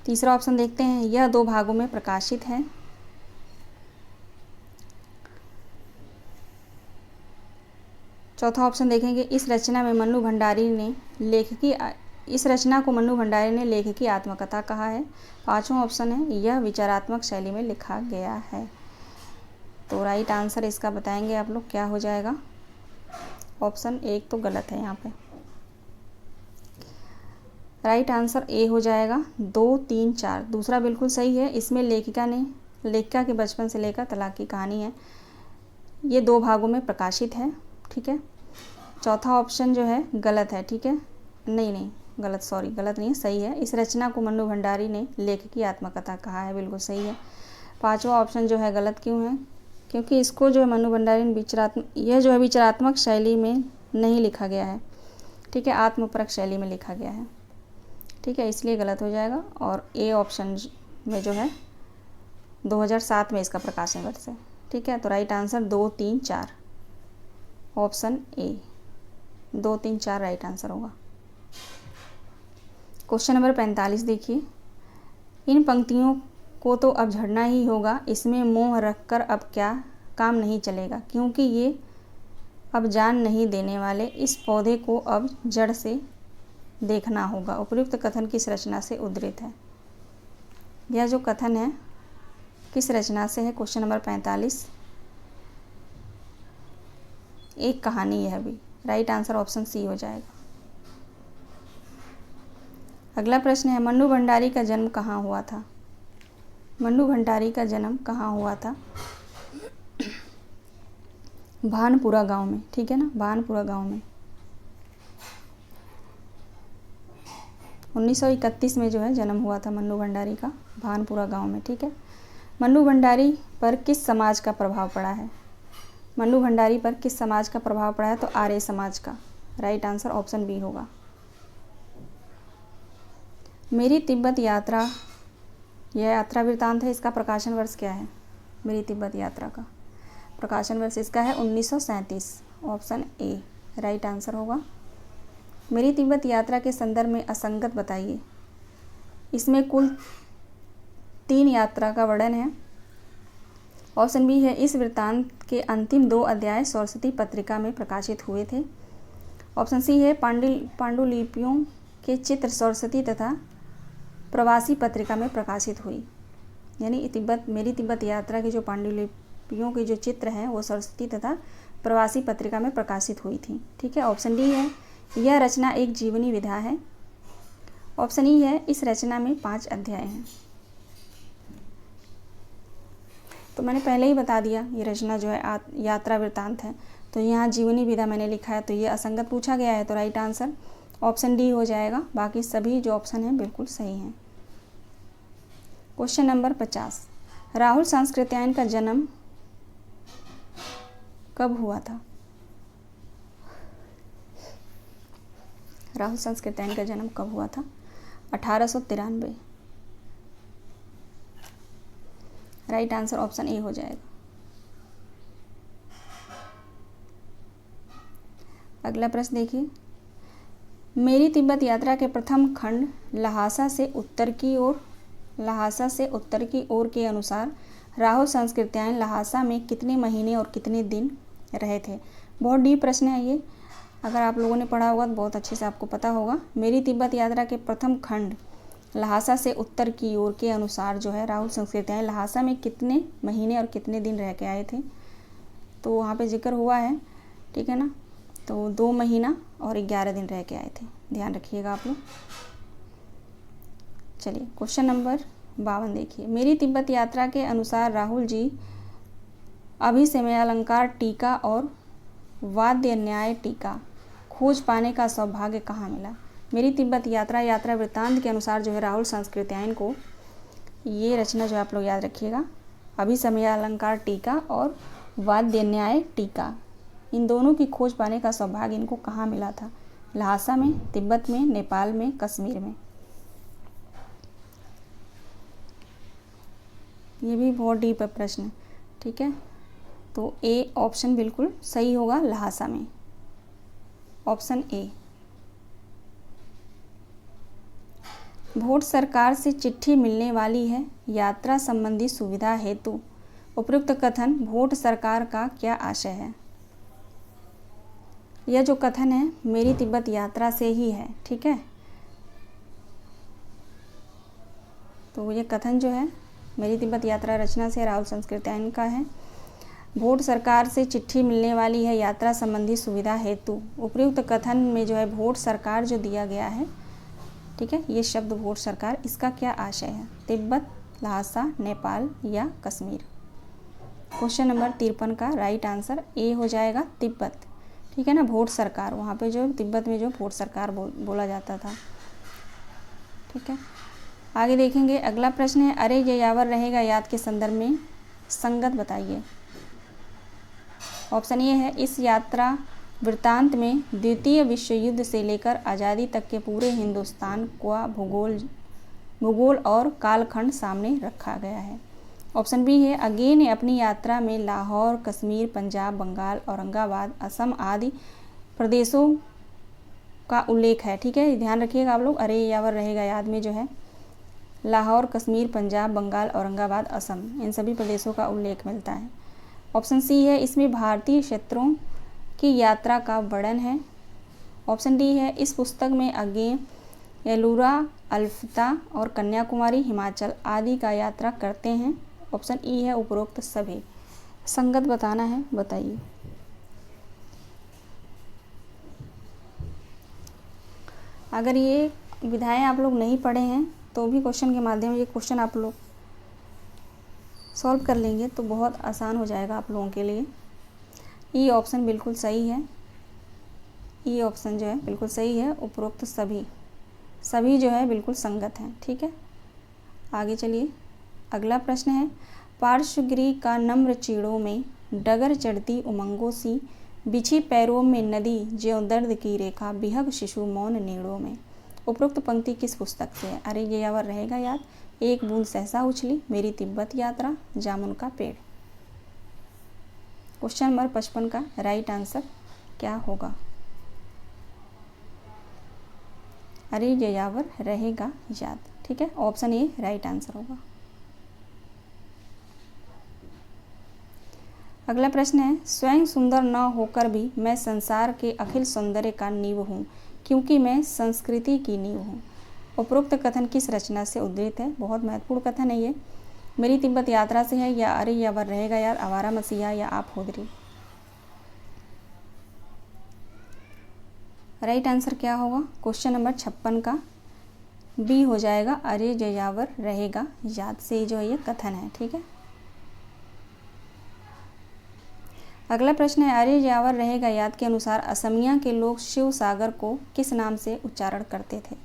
A: तीसरा ऑप्शन देखते हैं, यह 2 भागों में प्रकाशित है। चौथा ऑप्शन देखेंगे, इस रचना को मन्नू भंडारी ने लेखकी आत्मकथा कहा है। पांचवा ऑप्शन है, यह विचारात्मक शैली में लिखा गया है। तो राइट आंसर इसका बताएंगे आप लोग क्या हो जाएगा। ऑप्शन एक तो गलत है यहाँ पे, राइट आंसर ए हो जाएगा 2, 3, 4। दूसरा बिल्कुल सही है, इसमें लेखिका के बचपन से लेकर तलाक की कहानी है, ये 2 भागों में प्रकाशित है, ठीक है। चौथा ऑप्शन जो है गलत है, ठीक है, नहीं गलत, सॉरी गलत नहीं है, सही है। इस रचना को मन्नू भंडारी ने लेखकी आत्मकथा कहा है, बिल्कुल सही है। पांचवा ऑप्शन जो है गलत क्यों है? क्योंकि इसको जो है मन्नू भंडारी ने विचारात्मक शैली में नहीं लिखा गया है, ठीक है, आत्मपरक शैली में लिखा गया है, ठीक है, इसलिए गलत हो जाएगा। और ए ऑप्शन में जो है 2007 में इसका प्रकाशन वर्ष है, ठीक है। तो right answer 2, 3, 4 option A, 2, 3, 4 right answer होगा। क्वेश्चन नंबर 45 देखिए, इन पंक्तियों को तो अब झड़ना ही होगा, इसमें मोह रखकर अब क्या काम नहीं चलेगा, क्योंकि ये अब जान नहीं देने वाले इस पौधे को अब जड़ से देखना होगा। उपयुक्त कथन किस रचना से उद्धृत है? यह जो कथन है किस रचना से है? Question number 45। एक कहानी यह भी। राइट आंसर ऑप्शन सी हो जाएगा। अगला प्रश्न है, मन्नू भंडारी का जन्म कहाँ हुआ था? मन्नू भंडारी का जन्म कहाँ हुआ था? भानपुरा गांव में, ठीक है ना, भानपुरा गांव में। 1931 में जो है जन्म हुआ था मन्नू भंडारी का, भानपुरा गांव में, ठीक है। मन्नू भंडारी पर किस समाज का प्रभाव पड़ा है? मन्नू भंडारी पर किस समाज का प्रभाव पड़ा है? तो आर्य समाज का। राइट आंसर ऑप्शन बी होगा। मेरी तिब्बत यात्रा, यह यात्रा वृत्तांत है, इसका प्रकाशन वर्ष क्या है? मेरी तिब्बत यात्रा का प्रकाशन वर्ष इसका है 1937। ऑप्शन ए राइट आंसर होगा। मेरी तिब्बत यात्रा के संदर्भ में असंगत बताइए। इसमें कुल 3 यात्रा का वर्णन है। ऑप्शन बी है, इस वृत्तांत के अंतिम 2 अध्याय सरस्वती पत्रिका में प्रकाशित हुए थे। ऑप्शन सी है, पांडुलिपियों के चित्र सरस्वती तथा प्रवासी पत्रिका में प्रकाशित हुई। यानी मेरी तिब्बत यात्रा की जो पांडुलिपियों के जो चित्र हैं वो सरस्वती तथा प्रवासी पत्रिका में प्रकाशित हुई थी, ठीक है। ऑप्शन डी है, यह रचना एक जीवनी विधा है। ऑप्शन ई है, इस रचना में 5 अध्याय हैं। तो मैंने पहले ही बता दिया ये रचना जो है यात्रा वृत्तांत है, तो यहाँ जीवनी विधा मैंने लिखा है, तो ये असंगत पूछा गया है, तो राइट आंसर ऑप्शन डी हो जाएगा। बाकी सभी जो ऑप्शन हैं बिल्कुल सही हैं। क्वेश्चन नंबर 50, राहुल सांस्कृत्यायन का जन्म कब हुआ था? राहुल सांस्कृत्यायन का जन्म कब हुआ था? 1893। राइट आंसर ऑप्शन ए हो जाएगा। अगला प्रश्न देखिए, मेरी तिब्बत यात्रा के प्रथम खंड लहासा से उत्तर की ओर के अनुसार राहुल सांस्कृत्यायन लहासा में कितने महीने और कितने दिन रहे थे? बहुत डीप प्रश्न है ये, अगर आप लोगों ने पढ़ा होगा तो बहुत अच्छे से आपको पता होगा। मेरी तिब्बत यात्रा के प्रथम खंड लहासा से उत्तर की ओर के अनुसार जो है राहुल सांस्कृत्यायन लहासा में कितने महीने और कितने दिन रह के आए थे, तो वहाँ पे जिक्र हुआ है, ठीक है ना। तो 2 महीना और 11 दिन रह के आए थे, ध्यान रखिएगा आप लोग। चलिए क्वेश्चन नंबर 52 देखिए, मेरी तिब्बत यात्रा के अनुसार राहुल जी अभिसमय अलंकार टीका और वाद्य न्याय टीका खोज पाने का सौभाग्य कहाँ मिला? मेरी तिब्बत यात्रा वृत्तांत के अनुसार जो है राहुल सांस्कृत्यायन को ये रचना जो आप लोग याद रखिएगा, अभिसमय अलंकार टीका और वाद्य न्याय टीका, इन दोनों की खोज पाने का सौभाग्य इनको कहाँ मिला था? लहासा में, तिब्बत में, नेपाल में, कश्मीर में। ये भी बहुत डीप है प्रश्न, ठीक है। तो ए ऑप्शन बिल्कुल सही होगा, लहासा में, ऑप्शन ए। भोट सरकार से चिट्ठी मिलने वाली है यात्रा संबंधी सुविधा हेतु। उपयुक्त कथन भोट सरकार का क्या आशय है? यह जो कथन है मेरी तिब्बत यात्रा से ही है, ठीक है। तो ये कथन जो है मेरी तिब्बत यात्रा रचना से राहुल सांस्कृत्यायन का है। भोट सरकार से चिट्ठी मिलने वाली है यात्रा संबंधी सुविधा हेतु। उपयुक्त कथन में जो है भोट सरकार जो दिया गया है, ठीक है, ये शब्द भोट सरकार, इसका क्या आशय है? तिब्बत, लहासा, नेपाल या कश्मीर। क्वेश्चन नंबर 53 का राइट आंसर ए हो जाएगा, तिब्बत, ठीक है ना। भोट सरकार, वहाँ पे जो तिब्बत में जो भोट सरकार बोला जाता था, ठीक है। आगे देखेंगे, अगला प्रश्न है, अरे ये यावर रहेगा याद के संदर्भ में संगत बताइए। ऑप्शन ए है, इस यात्रा वृत्तांत में द्वितीय विश्व युद्ध से लेकर आज़ादी तक के पूरे हिंदुस्तान का भूगोल और कालखंड सामने रखा गया है। ऑप्शन बी है, अगे ने अपनी यात्रा में लाहौर, कश्मीर, पंजाब, बंगाल, औरंगाबाद, असम आदि प्रदेशों का उल्लेख है, ठीक है। ध्यान रखिएगा आप लोग, अरे यावर रहेगा याद में जो है लाहौर, कश्मीर, पंजाब, बंगाल, औरंगाबाद, असम, इन सभी प्रदेशों का उल्लेख मिलता है। ऑप्शन सी है, इसमें भारतीय क्षेत्रों की यात्रा का वर्णन है। ऑप्शन डी है इस पुस्तक में अज्ञेय, एलुरा, अल्फ्ता और कन्याकुमारी, हिमाचल आदि का यात्रा करते हैं। ऑप्शन ई है उपरोक्त सभी। संगत बताना है, बताइए। अगर ये विधाएं आप लोग नहीं पढ़े हैं तो भी क्वेश्चन के माध्यम से ये क्वेश्चन आप लोग सॉल्व कर लेंगे तो बहुत आसान हो जाएगा आप लोगों के लिए। ई ऑप्शन बिल्कुल सही है। ई ऑप्शन जो है बिल्कुल सही है। उपरोक्त सभी, सभी जो है बिल्कुल संगत हैं। ठीक है, आगे चलिए। अगला प्रश्न है, पार्श्वगृह का नम्र चीड़ों में डगर चढ़ती उमंगों सी, बिछी पैरों में नदी ज्यों दर्द की रेखा, बिहग शिशु मौन नीड़ों में। उपरोक्त पंक्ति किस पुस्तक से है? अरे ये यावर रहेगा याद। एक बूंद सहसा उछली, मेरी तिब्बत यात्रा, जामुन का पेड़। क्वेश्चन नंबर 55 का राइट आंसर क्या होगा? अरे ये यावर रहेगा याद। ठीक है, ऑप्शन ए राइट आंसर होगा। अगला प्रश्न है, स्वयं सुंदर न होकर भी मैं संसार के अखिल सौंदर्य का नींव हूँ, क्योंकि मैं संस्कृति की नींव हूँ। उपरोक्त कथन किस रचना से उद्धृत है? बहुत महत्वपूर्ण कथन है ये। मेरी तिब्बत यात्रा से है, या अरे यावर रहेगा यार, आवारा मसीहा, या आप होदरी। राइट आंसर क्या होगा? क्वेश्चन नंबर 56 का बी हो जाएगा, अरे जयावर रहेगा याद से जो है ये कथन है। ठीक है, अगला प्रश्न है, अरे जयावर रहेगा याद के अनुसार असमिया के लोग शिव सागर को किस नाम से उच्चारण करते थे?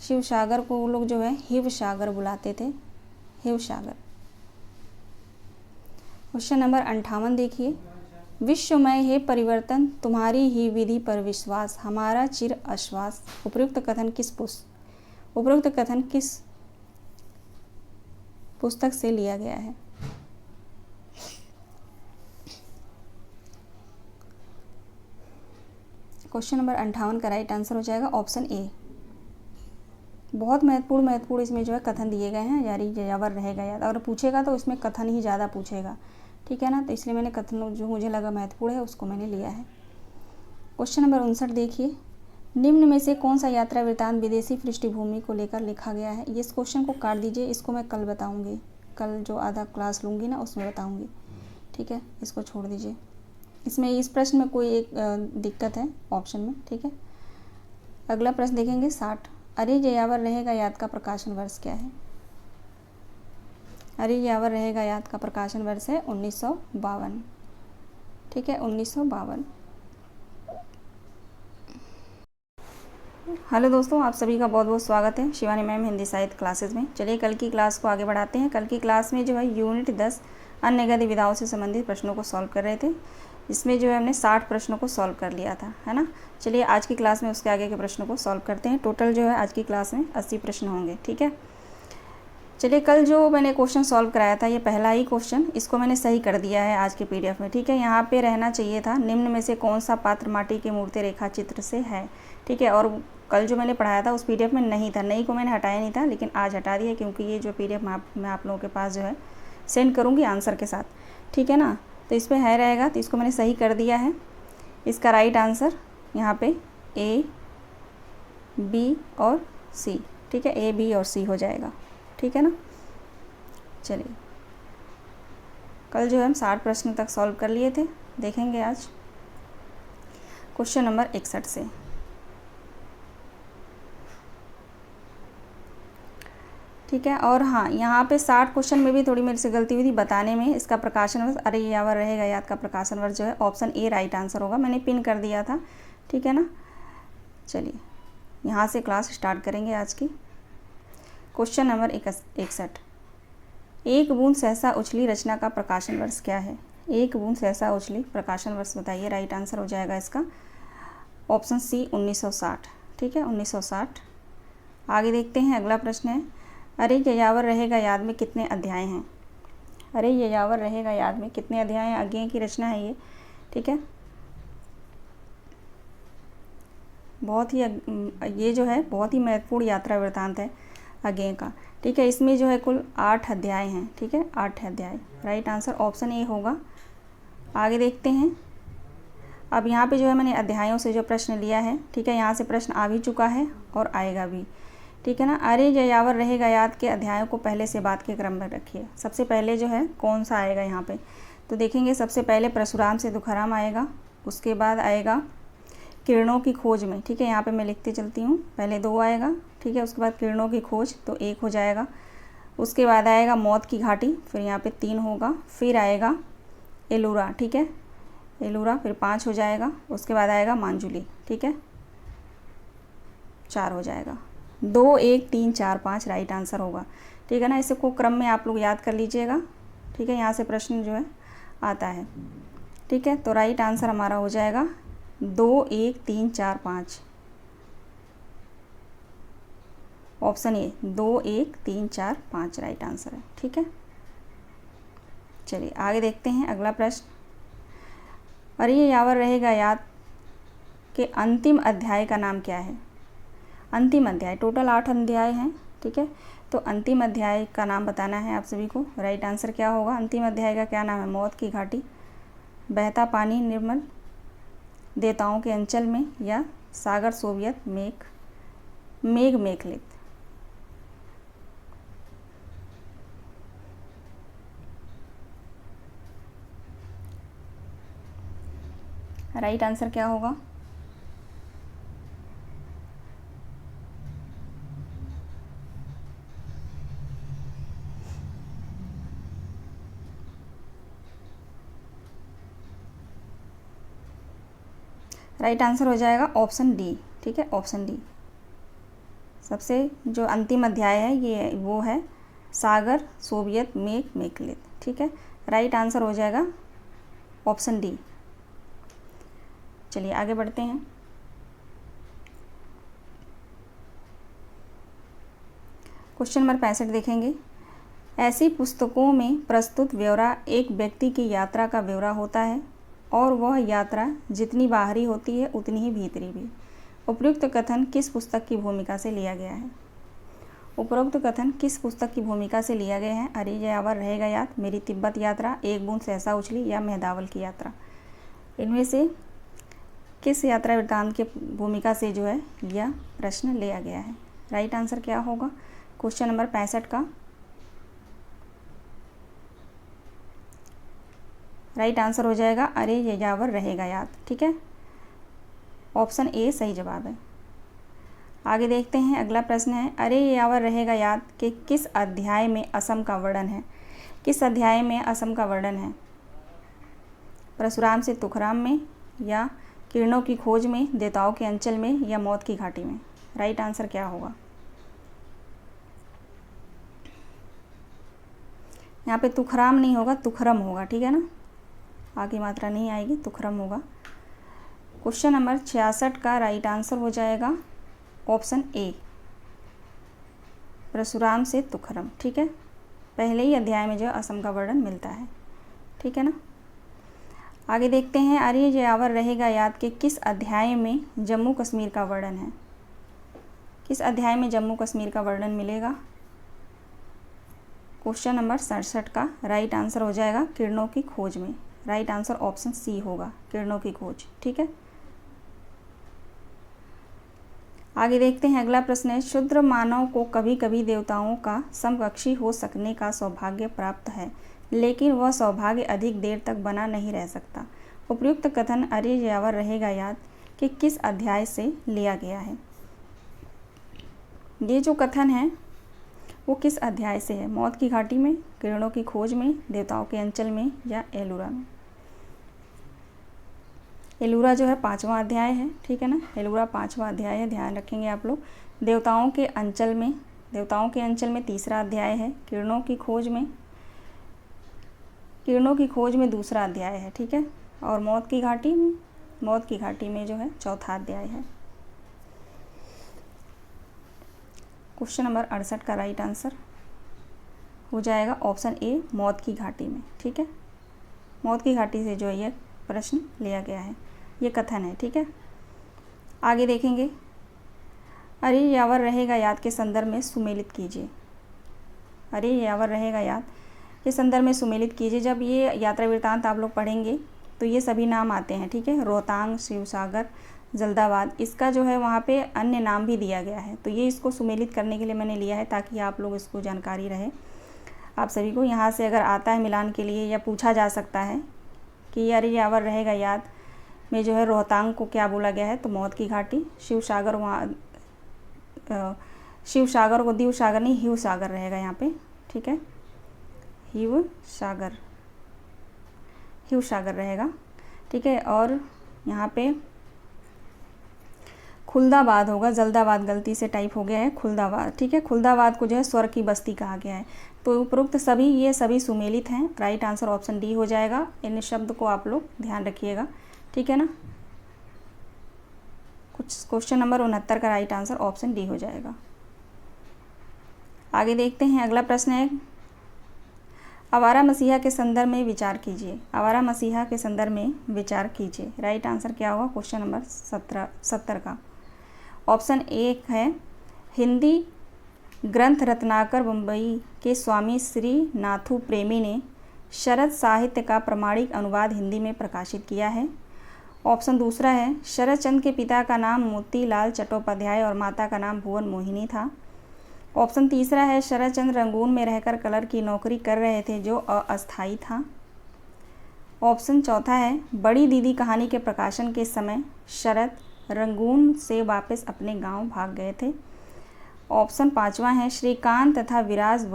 A: शिव सागर को वो लोग जो है हिव सागर बुलाते थे, हिव सागर। क्वेश्चन नंबर 58 देखिए, विश्वमय है परिवर्तन, तुम्हारी ही विधि पर विश्वास, हमारा चिर आश्वास। उपरोक्त कथन किस पुस्तक से लिया गया है? क्वेश्चन नंबर 58 का राइट आंसर हो जाएगा ऑप्शन ए। बहुत महत्वपूर्ण इसमें जो है कथन दिए गए हैं, यारी यावर रहेगा याद। अगर पूछेगा तो इसमें कथन ही ज़्यादा पूछेगा। ठीक है ना, तो इसलिए मैंने कथन जो मुझे लगा महत्वपूर्ण है उसको मैंने लिया है। क्वेश्चन नंबर 59 देखिए, निम्न में से कौन सा यात्रा वृत्तांत विदेशी पृष्ठभूमि को लेकर लिखा गया है? ये इस क्वेश्चन को काट दीजिए, इसको मैं कल बताऊँगी, कल जो आधा क्लास लूँगी ना उसमें बताऊँगी। ठीक है, इसको छोड़ दीजिए। इसमें इस प्रश्न में कोई एक दिक्कत है ऑप्शन में। ठीक है, अगला प्रश्न देखेंगे 60, अरे जयावर रहेगा याद का प्रकाशन वर्ष क्या है? अरे यावर रहेगा याद का प्रकाशन वर्ष है 1952। ठीक है, 1952। हेलो दोस्तों, आप सभी का बहुत बहुत स्वागत है शिवानी मैम हिंदी साहित्य क्लासेस में। चलिए कल की क्लास को आगे बढ़ाते हैं। कल की क्लास में जो है यूनिट 10 अन्य गद्य विधाओं से संबंधित प्रश्नों को सॉल्व कर रहे थे। इसमें जो है हमने 60 प्रश्नों को सॉल्व कर लिया था, है ना। चलिए आज की क्लास में उसके आगे के प्रश्नों को सॉल्व करते हैं। टोटल जो है आज की क्लास में 80 प्रश्न होंगे। ठीक है, चलिए कल जो मैंने क्वेश्चन सॉल्व कराया था ये पहला ही क्वेश्चन, इसको मैंने सही कर दिया है आज के पीडीएफ में। ठीक है, यहाँ पे रहना चाहिए था, निम्न में से कौन सा पात्र माटी के मूर्ति रेखा चित्र से है। ठीक है, और कल जो मैंने पढ़ाया था उस पीडीएफ में नहीं था, नहीं को मैंने हटाया नहीं था, लेकिन आज हटा दिया क्योंकि ये जो पीडीएफ मैं आप लोगों के पास जो है सेंड करूँगी आंसर के साथ। ठीक है ना, तो इस पर है रहेगा, तो इसको मैंने सही कर दिया है। इसका राइट आंसर यहाँ पे ए, बी और सी। ठीक है, ए, बी और सी हो जाएगा। ठीक है ना, चलिए कल जो है हम 60 प्रश्न तक सॉल्व कर लिए थे, देखेंगे आज क्वेश्चन नंबर 61 से। ठीक है, और हाँ यहाँ पे 60 क्वेश्चन में भी थोड़ी मेरे से गलती हुई थी बताने में। इसका प्रकाशन वर्ष अरे यावर रहेगा याद का प्रकाशन वर्ष जो है ऑप्शन ए राइट आंसर होगा, मैंने पिन कर दिया था। ठीक है ना, चलिए यहाँ से क्लास स्टार्ट करेंगे आज की। क्वेश्चन नंबर 61, एक बूंद सहसा उछली रचना का प्रकाशन वर्ष क्या है? एक बूंद सहसा उछली प्रकाशन वर्ष बताइए। राइट आंसर हो जाएगा इसका ऑप्शन सी 1960। ठीक है, 1960। आगे देखते हैं, अगला प्रश्न है, अरे ययावर रहेगा याद में कितने अध्याय हैं? अरे ययावर रहेगा याद में कितने अध्याय हैं? अज्ञेय की रचना है ये। ठीक है, बहुत ही ये जो है बहुत ही महत्वपूर्ण यात्रा वृत्तांत है अज्ञेय का। ठीक है, इसमें जो है कुल 8 अध्याय हैं। ठीक है, 8 अध्याय। राइट आंसर ऑप्शन ए होगा। आगे देखते हैं, अब यहाँ पे जो है मैंने अध्यायों से जो प्रश्न लिया है, ठीक है, यहाँ से प्रश्न आ भी चुका है और आएगा भी, ठीक है ना। अरे यायावर रहेगा याद के अध्यायों को पहले से बाद के क्रम में रखिए। सबसे पहले जो है कौन सा आएगा यहाँ पे, तो देखेंगे सबसे पहले परशुराम से दुखराम आएगा, उसके बाद आएगा किरणों की खोज में, ठीक है, यहाँ पे मैं लिखते चलती हूँ, पहले 2 आएगा, ठीक है, उसके बाद किरणों की खोज तो 1 हो जाएगा, उसके बाद आएगा मौत की घाटी, फिर यहाँ पे 3 होगा, फिर आएगा एलूरा, ठीक है, एलूरा फिर 5 हो जाएगा, उसके बाद आएगा मांजुली, ठीक है, 4 हो जाएगा। 2 1 3 4 5 राइट आंसर होगा, ठीक है ना। इसे को क्रम में आप लोग याद कर लीजिएगा, ठीक है, यहाँ से प्रश्न जो है आता है, ठीक है। तो राइट आंसर हमारा हो जाएगा 2 1 3 4 5, ऑप्शन ए 2 1 3 4 5 राइट आंसर है, ठीक है। चलिए आगे देखते हैं अगला प्रश्न। अरे यावर रहेगा याद के अंतिम अध्याय का नाम क्या है। अंतिम अध्याय, टोटल 8 अध्याय हैं, ठीक है, तो अंतिम अध्याय का नाम बताना है आप सभी को। राइट आंसर क्या होगा, अंतिम अध्याय का क्या नाम है, मौत की घाटी, बहता पानी निर्मल, देवताओं के अंचल में, या सागर सोवियत मेघ मेखलित। राइट आंसर क्या होगा, राइट आंसर हो जाएगा ऑप्शन डी, ठीक है, ऑप्शन डी। सबसे जो अंतिम अध्याय है ये वो है सागर सोवियत मेघ मेखलित, ठीक है, राइट आंसर हो जाएगा ऑप्शन डी। चलिए आगे बढ़ते हैं। क्वेश्चन नंबर 65 देखेंगे। ऐसी पुस्तकों में प्रस्तुत ब्यौरा एक व्यक्ति की यात्रा का ब्यौरा होता है और वह यात्रा जितनी बाहरी होती है उतनी ही भीतरी भी। उपयुक्त कथन किस पुस्तक की भूमिका से लिया गया है। उपरोक्त कथन किस पुस्तक की भूमिका से लिया गया है। अरे यावर रहेगा याद, मेरी तिब्बत यात्रा, एक बूंद सहसा उछली, या मेहदावल की यात्रा। इनमें से किस यात्रा वृत्तांत की भूमिका से जो है यह प्रश्न लिया गया है। राइट आंसर क्या होगा क्वेश्चन नंबर 65 का। राइट आंसर हो जाएगा अरे यावर रहेगा याद, ठीक है, ऑप्शन ए सही जवाब है। आगे देखते हैं अगला प्रश्न है। अरे यावर रहेगा याद कि किस अध्याय में असम का वर्णन है। किस अध्याय में असम का वर्णन है। परशुराम से तुखराम में, या किरणों की खोज में, देवताओं के अंचल में, या मौत की घाटी में। राइट आंसर क्या होगा। यहाँ पे तुखराम नहीं होगा, तुखरम होगा, ठीक है ना, आगे मात्रा नहीं आएगी, तुखरम होगा। क्वेश्चन नंबर 66 का राइट आंसर हो जाएगा ऑप्शन ए परशुराम से तुखरम, ठीक है, पहले ही अध्याय में जो असम का वर्णन मिलता है, ठीक है ना। आगे देखते हैं। अरे यावर रहेगा याद के किस अध्याय में जम्मू कश्मीर का वर्णन है। किस अध्याय में जम्मू कश्मीर का वर्णन मिलेगा। क्वेश्चन नंबर 67 का राइट आंसर हो जाएगा किरणों की खोज में। राइट आंसर ऑप्शन सी होगा, किरणों की खोज, ठीक है। आगे देखते हैं अगला प्रश्न है। शूद्र मानव को कभी कभी देवताओं का समकक्षी हो सकने का सौभाग्य प्राप्त है, लेकिन वह सौभाग्य अधिक देर तक बना नहीं रह सकता। उपयुक्त कथन अरे यावर रहेगा याद कि किस अध्याय से लिया गया है। ये जो कथन है वो किस अध्याय से है। मौत की घाटी में, किरणों की खोज में, देवताओं के अंचल में, या एलूरा में। एलूरा जो है 5वां अध्याय है, ठीक है ना, एलूरा 5वां अध्याय है, ध्यान रखेंगे आप लोग। देवताओं के अंचल में, देवताओं के अंचल में 3रा अध्याय है। किरणों की खोज में, किरणों की खोज में 2रा अध्याय है, ठीक है, और मौत की घाटी में, मौत की घाटी में जो है 4था अध्याय है। क्वेश्चन नंबर 68 का राइट आंसर हो जाएगा ऑप्शन ए मौत की घाटी में, ठीक है, मौत की घाटी से जो ये प्रश्न लिया गया है, ये कथन है, ठीक है। आगे देखेंगे। अरे यावर रहेगा याद के संदर्भ में सुमेलित कीजिए। अरे यावर रहेगा याद के संदर्भ में सुमेलित कीजिए। जब ये यात्रा वृत्तांत आप लोग पढ़ेंगे तो ये सभी नाम आते हैं, ठीक है। रोहतांग, शिवसागर, जल्दाबाद, इसका जो है वहाँ पे अन्य नाम भी दिया गया है। तो ये इसको सुमेलित करने के लिए मैंने लिया है ताकि आप लोग इसको जानकारी रहे आप सभी को। यहाँ से अगर आता है मिलान के लिए या पूछा जा सकता है कि अरे यावर रहेगा याद में जो है रोहतांग को क्या बोला गया है, तो मौत की घाटी। शिवसागर वहाँ शिवसागर को दीव सागर नहीं हिव सागर रहेगा यहाँ पे, ठीक है। हिव सागर रहेगा, ठीक है। और यहाँ पे खुलदाबाद होगा, जल्दाबाद गलती से टाइप हो गया है, खुलदाबाद, ठीक है। खुलदाबाद को जो है स्वर्ग की बस्ती कहा गया है। तो उपरोक्त सभी ये सभी सुमेलित हैं। राइट आंसर ऑप्शन डी हो जाएगा। इन शब्द को आप लोग ध्यान रखिएगा, ठीक है ना। कुछ क्वेश्चन नंबर 69 का राइट आंसर ऑप्शन डी हो जाएगा। आगे देखते हैं, अगला प्रश्न है आवारा मसीहा के संदर्भ में विचार कीजिए। आवारा मसीहा के संदर्भ में विचार कीजिए। राइट आंसर क्या होगा क्वेश्चन नंबर 70 का। ऑप्शन ए है हिंदी ग्रंथ रत्नाकर बम्बई के स्वामी श्री नाथू प्रेमी ने शरद साहित्य का प्रमाणिक अनुवाद हिंदी में प्रकाशित किया है। ऑप्शन दूसरा है शरद चंद्र के पिता का नाम मोतीलाल चट्टोपाध्याय और माता का नाम भुवन मोहिनी था। ऑप्शन तीसरा है शरद चंद्र रंगून में रहकर कलर की नौकरी कर रहे थे जो अस्थायी था। ऑप्शन चौथा है बड़ी दीदी कहानी के प्रकाशन के समय शरद रंगून से वापस अपने गांव भाग गए थे। ऑप्शन पांचवा है श्रीकांत तथा विराज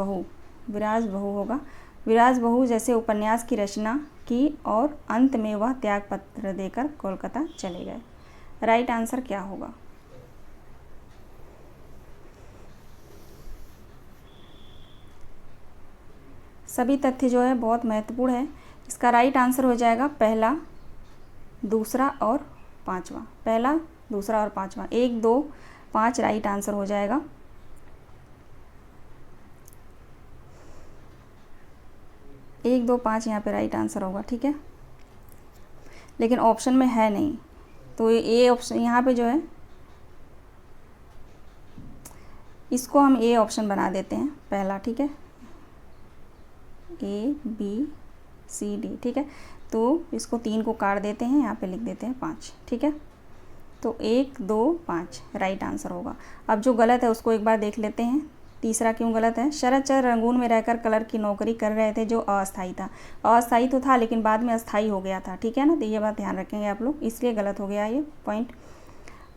A: बहू जैसे उपन्यास की रचना की और अंत में वह त्याग पत्र देकर कोलकाता चले गए। राइट आंसर क्या होगा? सभी तथ्य जो है बहुत महत्वपूर्ण है। इसका राइट आंसर हो जाएगा पहला, दूसरा और पांचवा। पहला, दूसरा और पांचवा, 1, 2, 5 राइट आंसर हो जाएगा। एक, दो, 5 यहाँ पे राइट आंसर होगा, ठीक है। लेकिन ऑप्शन में है नहीं, तो ए ऑप्शन यहाँ पे जो है इसको हम ए ऑप्शन बना देते हैं पहला, ठीक है। A B C D, ठीक है। तो इसको 3 को काट देते हैं, यहाँ पे लिख देते हैं 5, ठीक है। तो 1, 2, 5 राइट आंसर होगा। अब जो गलत है उसको एक बार देख लेते हैं। तीसरा क्यों गलत है? शरद चंद्र रंगून में रहकर कलर की नौकरी कर रहे थे जो अस्थायी था। अस्थायी तो था लेकिन बाद में अस्थायी हो गया था, ठीक है ना। तो ये बात ध्यान रखेंगे आप लोग, इसलिए गलत हो गया ये पॉइंट।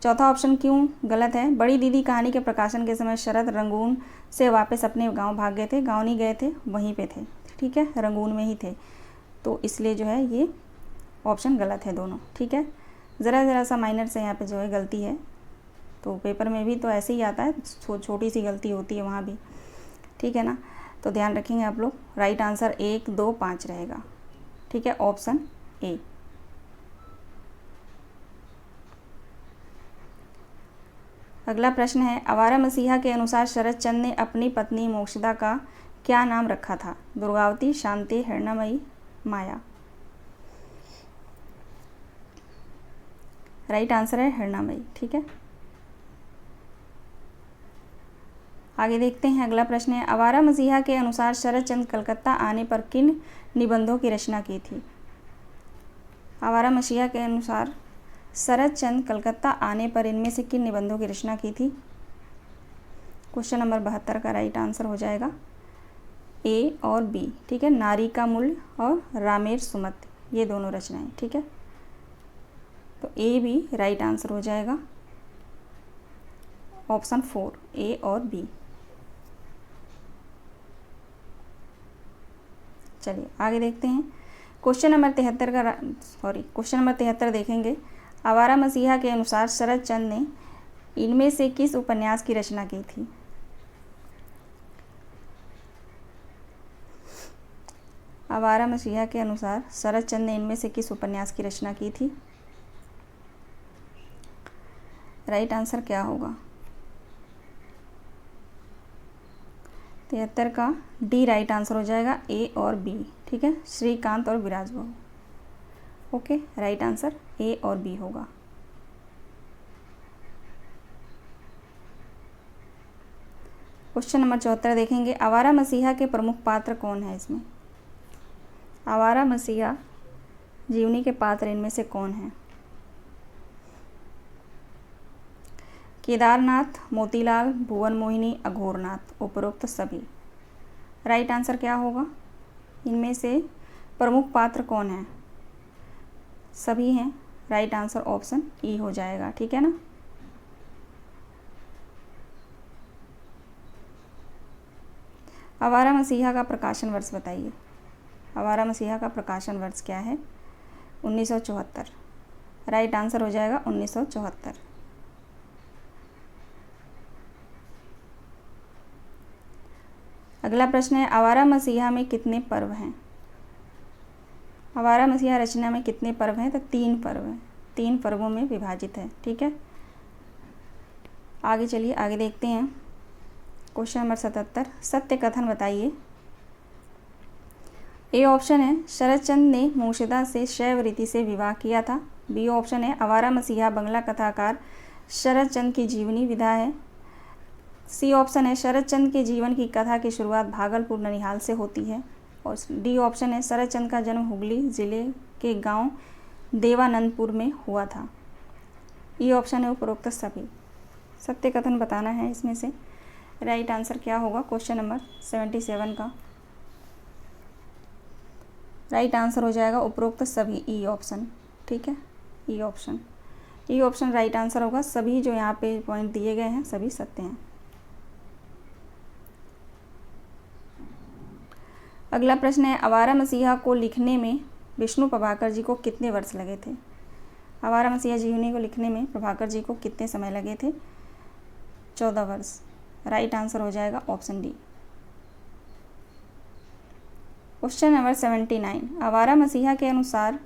A: चौथा ऑप्शन क्यों गलत है? बड़ी दीदी कहानी के प्रकाशन के समय शरद रंगून से वापस अपने गाँव भाग गए थे। गाँव नहीं गए थे, वहीं पर थे, ठीक है, रंगून में ही थे। तो इसलिए जो है ये ऑप्शन गलत है दोनों, ठीक है। ज़रा सा माइनर से यहाँ पे जो है गलती है, तो पेपर में भी तो ऐसे ही आता है, छोटी सी गलती होती है वहाँ भी, ठीक है ना। तो ध्यान रखेंगे आप लोग। राइट आंसर 1, 2, 5 रहेगा, ठीक है, ऑप्शन ए। अगला प्रश्न है आवारा मसीहा के अनुसार शरद चंद्र ने अपनी पत्नी मोक्षदा का क्या नाम रखा था? दुर्गावती, शांति, हिरणामयी, माया। राइट आंसर है हिरणामयी, ठीक है। आगे देखते हैं, अगला प्रश्न है आवारा मसीहा के अनुसार शरद चंद्र कलकत्ता आने पर किन निबंधों की रचना की थी? आवारा मसीहा के अनुसार शरद चंद्र कलकत्ता आने पर इनमें से किन निबंधों की रचना की थी? क्वेश्चन नंबर 72 का राइट आंसर हो जाएगा ए और बी, ठीक है। नारी का मूल्य और रामेर सुमत, ये दोनों रचनाएं, ठीक है। तो ए बी राइट आंसर हो जाएगा, ऑप्शन 4 ए और बी। चलिए आगे देखते हैं, क्वेश्चन नंबर 73 देखेंगे। आवारा मसीहा के अनुसार शरद चंद्र ने इनमें से किस उपन्यास की रचना की थी? आवारा मसीहा के अनुसार शरद चंद्र ने इनमें से किस उपन्यास की रचना की थी? राइट आंसर क्या होगा? 73 का डी राइट आंसर हो जाएगा, ए और बी, ठीक है, श्रीकांत और विराज बहू। ओके, राइट आंसर ए और बी होगा। क्वेश्चन नंबर 74 देखेंगे। आवारा मसीहा के प्रमुख पात्र कौन है इसमें? आवारा मसीहा जीवनी के पात्र इनमें से कौन है? केदारनाथ, मोतीलाल, भुवन मोहिनी, अघोरनाथ, उपरोक्त सभी। राइट आंसर क्या होगा? इनमें से प्रमुख पात्र कौन है? सभी हैं। राइट आंसर ऑप्शन ई हो जाएगा, ठीक है ना। आवारा मसीहा का प्रकाशन वर्ष बताइए। आवारा मसीहा का प्रकाशन वर्ष क्या है? 1974। राइट आंसर हो जाएगा 1974। अगला प्रश्न है, आवारा मसीहा में कितने पर्व हैं? आवारा मसीहा रचना में कितने पर्व हैं? तो 3 पर्व हैं, 3 पर्वों में विभाजित है, ठीक है। आगे चलिए, आगे देखते हैं। क्वेश्चन नंबर 77, सत्य कथन बताइए। ए ऑप्शन है, शरद चंद्र ने मूर्छिदा से शैव रीति से विवाह किया था। बी ऑप्शन है, आवारा मसीहा बंगला कथाकार शरद चंद्र की जीवनी विधा है। सी ऑप्शन है, शरद चंद्र के जीवन की कथा की शुरुआत भागलपुर ननिहाल से होती है। और डी ऑप्शन है, शरद चंद्र का जन्म हुगली जिले के गांव देवानंदपुर में हुआ था। ई ऑप्शन है उपरोक्त सभी। सत्य कथन बताना है इसमें से। राइट आंसर क्या होगा क्वेश्चन नंबर 77 का? राइट आंसर हो जाएगा उपरोक्त सभी, ई ऑप्शन, ठीक है। E option, E option right answer होगा। सभी जो यहाँ पे पॉइंट दिए गए हैं सभी सत्य हैं। अगला प्रश्न है, आवारा मसीहा को लिखने में विष्णु प्रभाकर जी को कितने वर्ष लगे थे? आवारा मसीहा जीवनी को लिखने में प्रभाकर जी को कितने समय लगे थे? 14 वर्ष। राइट आंसर हो जाएगा ऑप्शन डी। क्वेश्चन नंबर 79, आवारा मसीहा के अनुसार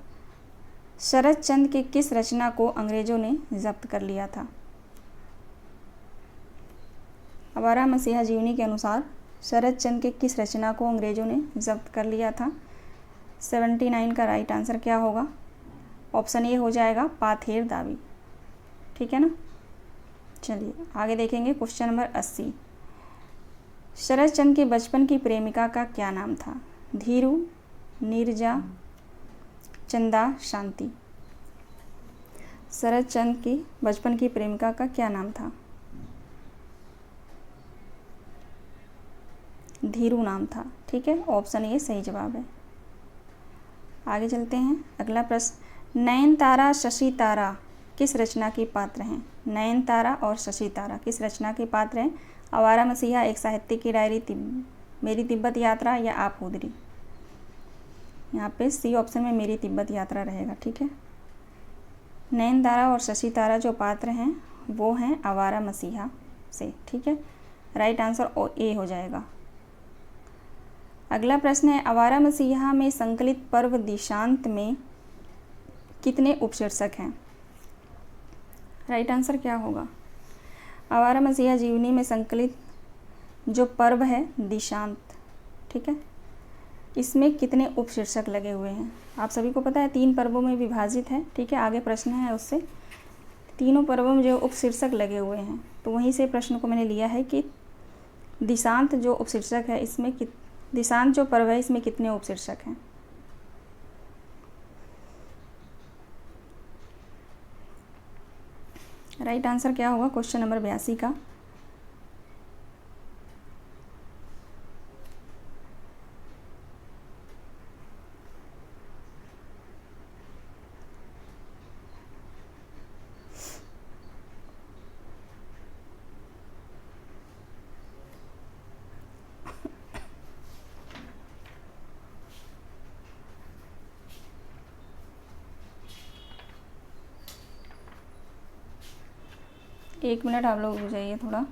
A: शरद चंद्र के किस रचना को अंग्रेजों ने जब्त कर लिया था? आवारा मसीहा जीवनी के अनुसार शरद चंद्र के किस रचना को अंग्रेजों ने जब्त कर लिया था? 79 का राइट आंसर क्या होगा? ऑप्शन ए हो जाएगा पाथेर दावी, ठीक है ना। चलिए आगे देखेंगे। क्वेश्चन नंबर 80, शरद चंद्र के बचपन की प्रेमिका का क्या नाम था? धीरू, नीरजा, चंदा, शांति। शरद चंद्र की बचपन की प्रेमिका का क्या नाम था? धीरू नाम था, ठीक है। ऑप्शन ए सही जवाब है। आगे चलते हैं। अगला प्रश्न, नयनतारा शशि तारा किस रचना की पात्र हैं? नयनतारा और शशि तारा किस रचना के पात्र हैं? आवारा मसीहा, एक साहित्य की डायरी, मेरी तिब्बत यात्रा या आप हुदरी। यहाँ पे सी ऑप्शन में मेरी तिब्बत यात्रा रहेगा, ठीक है। नयनतारा और शशि तारा जो पात्र हैं वो हैं आवारा मसीहा से, ठीक है। राइट आंसर ए हो जाएगा। अगला प्रश्न है, आवारा मसीहा में संकलित पर्व दिशांत में कितने उपशीर्षक हैं? राइट आंसर क्या होगा? आवारा मसीहा जीवनी में संकलित जो पर्व है दिशांत, ठीक है, इसमें कितने उपशीर्षक लगे हुए हैं? आप सभी को पता है 3 पर्वों में विभाजित है, ठीक है। आगे प्रश्न है उससे, तीनों पर्वों में जो उपशीर्षक लगे हुए हैं तो वहीं से प्रश्न को मैंने लिया है कि दिशांत जो उपशीर्षक है इसमें दिशांत जो पर्व है इसमें कितने उपशीर्षक हैं? राइट आंसर क्या होगा क्वेश्चन नंबर 82 का? एक मिनट आप लोग रुक जाइए थोड़ा।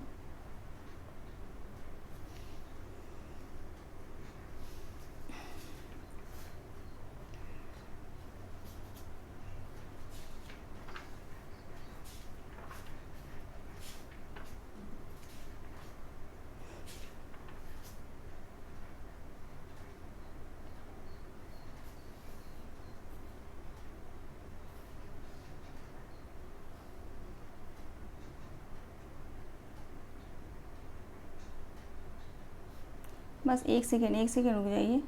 A: बस एक सेकेंड रुक जाइए।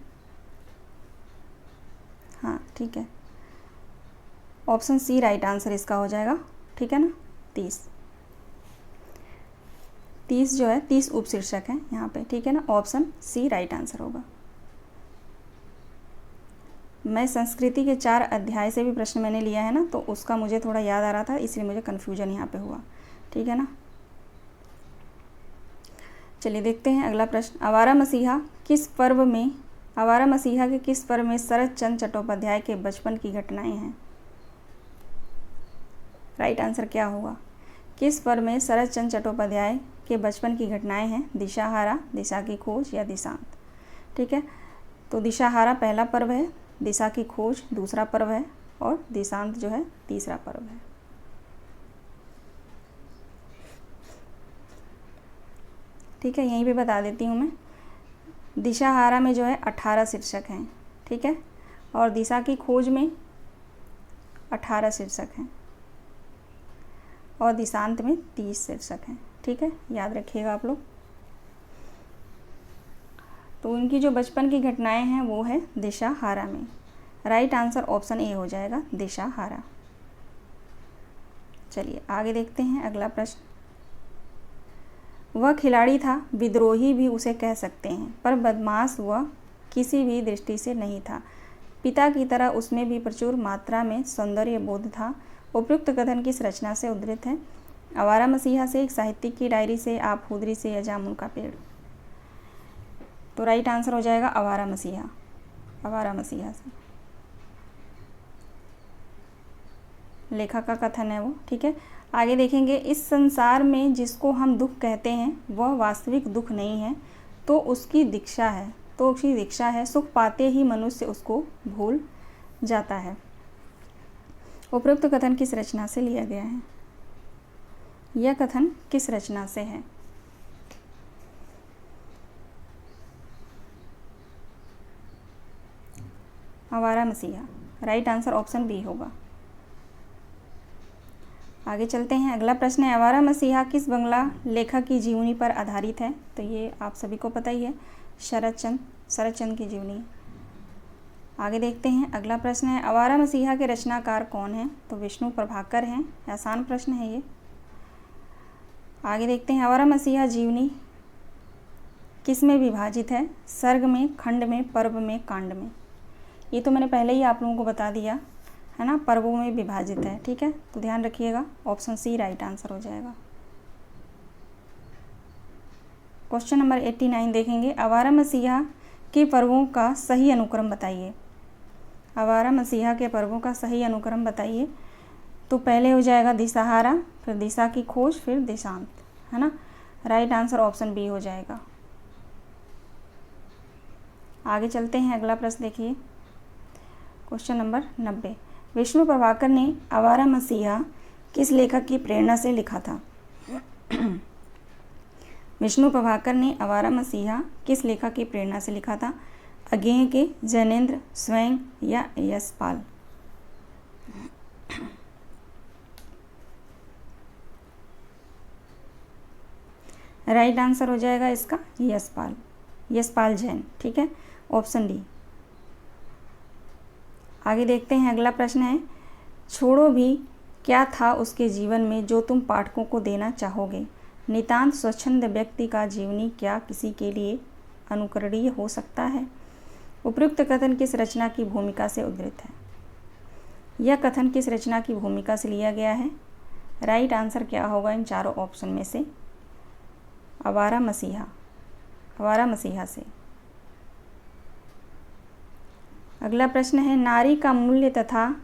A: हाँ ठीक है। ऑप्शन सी राइट आंसर इसका हो जाएगा, ठीक है ना। 30 जो है 30 उपशीर्षक हैं यहाँ पे, ठीक है ना। ऑप्शन सी राइट आंसर होगा। मैं संस्कृति के 4 अध्याय से भी प्रश्न मैंने लिया है ना, तो उसका मुझे थोड़ा याद आ रहा था, इसलिए मुझे कन्फ्यूजन यहाँ पे हुआ, ठीक है ना। चलिए देखते हैं अगला प्रश्न। आवारा मसीहा के किस पर्व में शरत चंद्र चट्टोपाध्याय के बचपन की घटनाएं हैं? राइट आंसर क्या होगा? किस पर्व में शरत चंद्र चट्टोपाध्याय के बचपन की घटनाएं हैं? दिशाहारा, दिशा की खोज या दिशांत, ठीक है। तो दिशाहारा पहला पर्व है, दिशा की खोज दूसरा पर्व है और दिशांत जो है तीसरा पर्व है। ठीक है, यहीं पे बता देती हूँ मैं। दिशाहारा में जो है 18 शीर्षक हैं, ठीक है, और दिशा की खोज में 18 शीर्षक हैं और दिशांत में 30 शीर्षक हैं, ठीक है, याद रखिएगा आप लोग। तो उनकी जो बचपन की घटनाएं हैं वो है दिशाहारा में। राइट आंसर ऑप्शन ए हो जाएगा, दिशाहारा। चलिए आगे देखते हैं अगला प्रश्न। वह खिलाड़ी था, विद्रोही भी उसे कह सकते हैं, पर बदमाश वह किसी भी दृष्टि से नहीं था। पिता की तरह उसमें भी प्रचुर मात्रा में सौंदर्य बोध था। उपयुक्त कथन किस रचना से उद्धृत है? आवारा मसीहा से, एक साहित्यिक की डायरी से, आप खुदरी से या जामुन का पेड़। तो राइट आंसर हो जाएगा आवारा मसीहा, आवारा मसीहा से। लेखक का कथन है वो, ठीक है। आगे देखेंगे। इस संसार में जिसको हम दुख कहते हैं वह वास्तविक दुख नहीं है, तो उसकी दीक्षा है, सुख पाते ही मनुष्य उसको भूल जाता है। उपरोक्त कथन किस रचना से लिया गया है? यह कथन किस रचना से है? आवारा मसीहा। राइट आंसर ऑप्शन बी होगा। आगे चलते हैं। अगला प्रश्न है, आवारा मसीहा किस बंगला लेखक की जीवनी पर आधारित है? तो ये आप सभी को पता ही है, शरत चंद्र की जीवनी। आगे देखते हैं। अगला प्रश्न है, आवारा मसीहा के रचनाकार कौन हैं? तो विष्णु प्रभाकर हैं। आसान प्रश्न है ये। आगे देखते हैं। आवारा मसीहा जीवनी किस में विभाजित है? सर्ग में, खंड में, पर्व में, कांड में। ये तो मैंने पहले ही आप लोगों को बता दिया है ना, पर्वों में विभाजित है, ठीक है। तो ध्यान रखिएगा, ऑप्शन सी राइट आंसर हो जाएगा। क्वेश्चन नंबर 89 देखेंगे। आवारा मसीहा के पर्वों का सही अनुक्रम बताइए। आवारा मसीहा के पर्वों का सही अनुक्रम बताइए। तो पहले हो जाएगा दिशाहारा, फिर दिशा की खोज, फिर दिशांत, है ना। राइट आंसर ऑप्शन बी हो जाएगा। आगे चलते हैं। अगला प्रश्न देखिए, क्वेश्चन नंबर 90। विष्णु प्रभाकर ने आवारा मसीहा किस लेखक की प्रेरणा से लिखा था? विष्णु प्रभाकर ने आवारा मसीहा किस लेखक की प्रेरणा से लिखा था? अज्ञेय के, जैनेन्द्र, स्वयं या यशपाल? राइट आंसर हो जाएगा इसका यशपाल जैन, ठीक है, ऑप्शन डी। आगे देखते हैं। अगला प्रश्न है, छोड़ो भी क्या था उसके जीवन में जो तुम पाठकों को देना चाहोगे? नितांत स्वच्छंद व्यक्ति का जीवनी क्या किसी के लिए अनुकरणीय हो सकता है? उपयुक्त कथन किस रचना की भूमिका से उद्धृत है? यह कथन किस रचना की भूमिका से लिया गया है? राइट आंसर क्या होगा इन चारों ऑप्शन में से? आवारा मसीहा से। अगला प्रश्न है, नारी का मूल्य तथा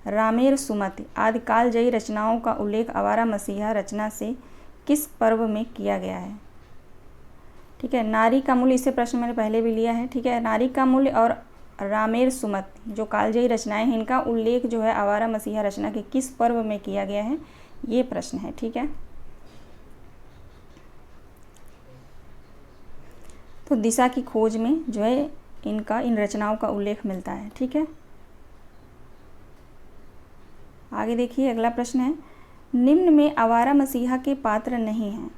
A: रामेर सुमति आदि कालजयी रचनाओं का उल्लेख आवारा मसीहा रचना से किस पर्व में किया गया है? ठीक है, नारी का मूल्य, इससे प्रश्न मैंने पहले भी लिया है, ठीक है। नारी का मूल्य और रामेर सुमति जो कालजयी रचनाएं हैं, इनका उल्लेख जो है आवारा मसीहा रचना के किस पर्व में किया गया है, ये प्रश्न है, ठीक है। तो दिशा की खोज में जो है इन रचनाओं का उल्लेख मिलता है, ठीक है। आगे देखिए। अगला प्रश्न है, निम्न में आवारा मसीहा के पात्र नहीं हैं।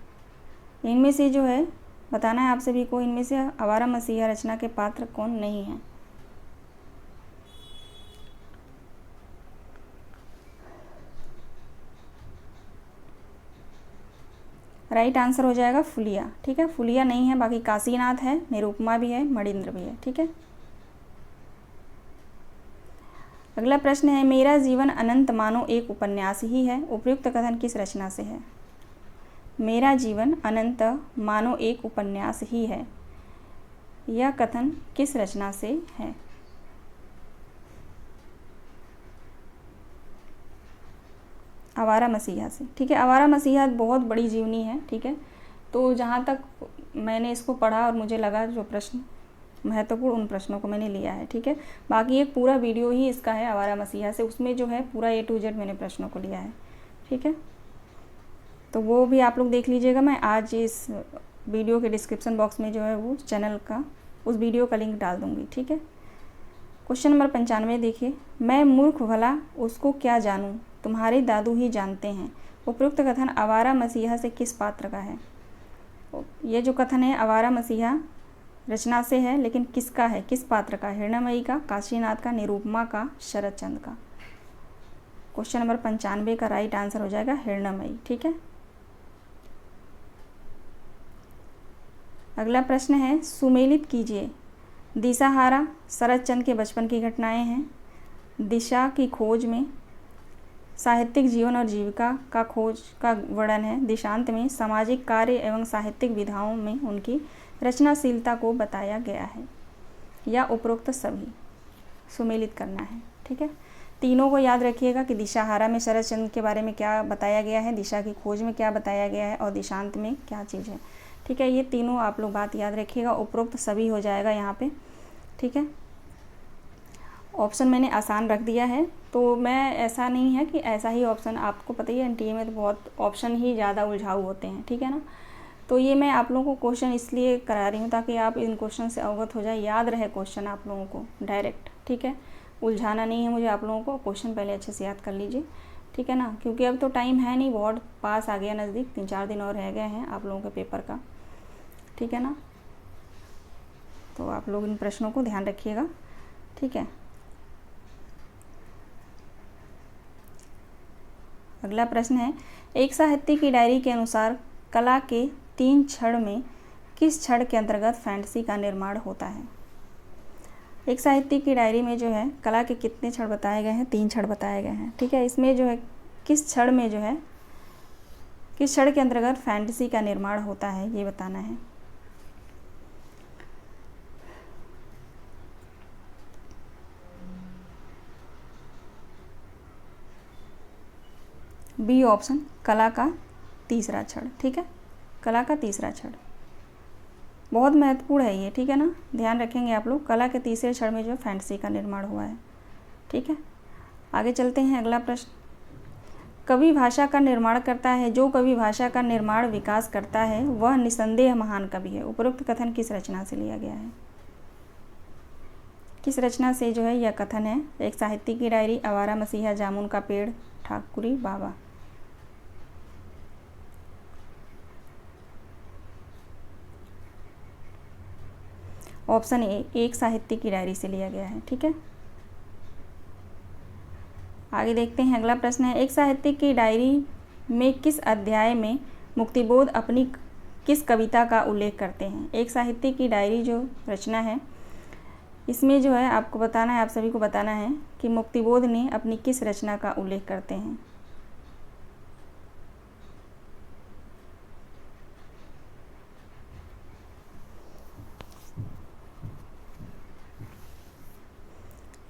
A: इनमें से जो है बताना है आप सभी को, इनमें से आवारा मसीहा रचना के पात्र कौन नहीं हैं? राइट आंसर हो जाएगा फुलिया। ठीक है, फुलिया नहीं है, बाकी काशीनाथ है, निरुपमा भी है, मणिंद्र भी है। ठीक है, अगला प्रश्न है, मेरा जीवन अनंत मानो एक उपन्यास ही है, उपयुक्त कथन किस रचना से है? मेरा जीवन अनंत मानो एक उपन्यास ही है, यह कथन किस रचना से है? आवारा मसीहा से। ठीक है, आवारा मसीहा बहुत बड़ी जीवनी है। ठीक है, तो जहाँ तक मैंने इसको पढ़ा और मुझे लगा जो प्रश्न महत्वपूर्ण, उन प्रश्नों को मैंने लिया है। ठीक है, बाकी एक पूरा वीडियो ही इसका है आवारा मसीहा से, उसमें जो है पूरा A to Z मैंने प्रश्नों को लिया है। ठीक है, तो वो भी आप लोग देख लीजिएगा। मैं आज इस वीडियो के डिस्क्रिप्शन बॉक्स में जो है वो चैनल का, उस वीडियो का लिंक डाल दूँगी। ठीक है, क्वेश्चन नंबर 95 देखिए, मैं मूर्ख भला उसको क्या जानूँ, तुम्हारे दादू ही जानते हैं, उपयुक्त कथन आवारा मसीहा से किस पात्र का है? ये जो कथन है आवारा मसीहा रचना से है, लेकिन किसका है, किस पात्र का? हिरण्मयी का, काशीनाथ का, निरुपमा का, शरद चंद्र का। क्वेश्चन नंबर 95 का राइट आंसर हो जाएगा हिरण्मयी। ठीक है, अगला प्रश्न है, सुमेलित कीजिए। दिशाहारा शरद चंद्र के बचपन की घटनाएं हैं, दिशा की खोज में साहित्यिक जीवन और जीविका का खोज का वर्णन है, दिशांत में सामाजिक कार्य एवं साहित्यिक विधाओं में उनकी रचनाशीलता को बताया गया है, या उपरोक्त सभी सुमेलित करना है। ठीक है, तीनों को याद रखिएगा कि दिशाहारा में शरद चंद्र के बारे में क्या बताया गया है, दिशा की खोज में क्या बताया गया है, और दिशांत में क्या चीज़ है। ठीक है, ये तीनों आप लोग बात याद रखिएगा, उपरोक्त सभी हो जाएगा यहाँ पे। ठीक है, ऑप्शन मैंने आसान रख दिया है, तो मैं ऐसा नहीं है कि ऐसा ही ऑप्शन, आपको पता ही है NTA में तो बहुत ऑप्शन ही ज़्यादा उलझाऊ होते हैं। ठीक है ना, तो ये मैं आप लोगों को क्वेश्चन इसलिए करा रही हूँ ताकि आप इन क्वेश्चन से अवगत हो जाए, याद रहे क्वेश्चन आप लोगों को डायरेक्ट। ठीक है, उलझाना नहीं है मुझे आप लोगों को, क्वेश्चन पहले अच्छे से याद कर लीजिए। ठीक है ना, क्योंकि अब तो टाइम है नहीं, बहुत पास आ गया नज़दीक, 3-4 दिन और रह गए हैं आप लोगों के पेपर का। ठीक है ना, तो आप लोग इन प्रश्नों को ध्यान रखिएगा। ठीक है, अगला प्रश्न है, एक साहित्य की डायरी के अनुसार कला के 3 क्षण में किस क्षण के अंतर्गत फैंटेसी का निर्माण होता है? एक साहित्य की डायरी में जो है कला के कितने क्षण बताए गए हैं? 3 क्षण बताए गए हैं। ठीक है, इसमें जो है किस क्षण में जो है, किस क्षण के अंतर्गत फैंटेसी का निर्माण होता है, ये बताना है। बी ऑप्शन, कला का तीसरा क्षण। ठीक है, कला का तीसरा क्षण बहुत महत्वपूर्ण है ये। ठीक है ना, ध्यान रखेंगे आप लोग, कला के तीसरे क्षण में जो फैंटेसी का निर्माण हुआ है। ठीक है, आगे चलते हैं। अगला प्रश्न, कवि भाषा का निर्माण करता है, जो कवि भाषा का निर्माण विकास करता है वह निसंदेह महान कवि है, उपरोक्त कथन किस रचना से लिया गया है? किस रचना से जो है यह कथन है? एक साहित्य की डायरी, आवारा मसीहा, जामुन का पेड़, ठाकुरी बाबा। ऑप्शन ए, एक साहित्य की डायरी से लिया गया है। ठीक है, आगे देखते हैं। अगला प्रश्न है, एक साहित्य की डायरी में किस अध्याय में मुक्तिबोध अपनी किस कविता का उल्लेख करते हैं? एक साहित्य की डायरी जो रचना है, इसमें जो है आपको बताना है, आप सभी को बताना है कि मुक्तिबोध ने अपनी किस रचना का उल्लेख करते हैं।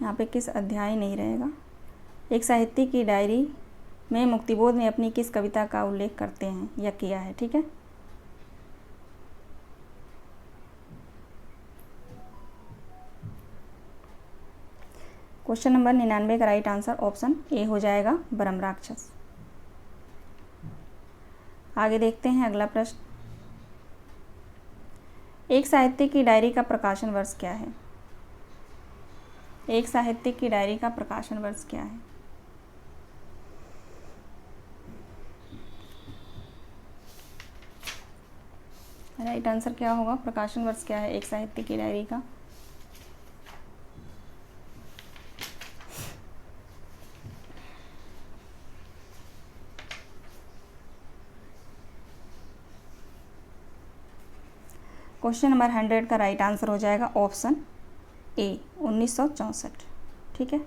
A: यहाँ पे किस अध्याय नहीं रहेगा। एक साहित्य की डायरी में मुक्तिबोध ने अपनी किस कविता का उल्लेख करते हैं या किया है? ठीक है, क्वेश्चन नंबर 99 का राइट आंसर ऑप्शन ए हो जाएगा, ब्रह्मराक्षस। आगे देखते हैं अगला प्रश्न, एक साहित्य की डायरी का प्रकाशन वर्ष क्या है? एक साहित्य की डायरी का प्रकाशन वर्ष क्या है? राइट आंसर क्या होगा? प्रकाशन वर्ष क्या है एक साहित्य की डायरी का? क्वेश्चन नंबर 100 का राइट आंसर हो जाएगा ऑप्शन ए 1964। ठीक है,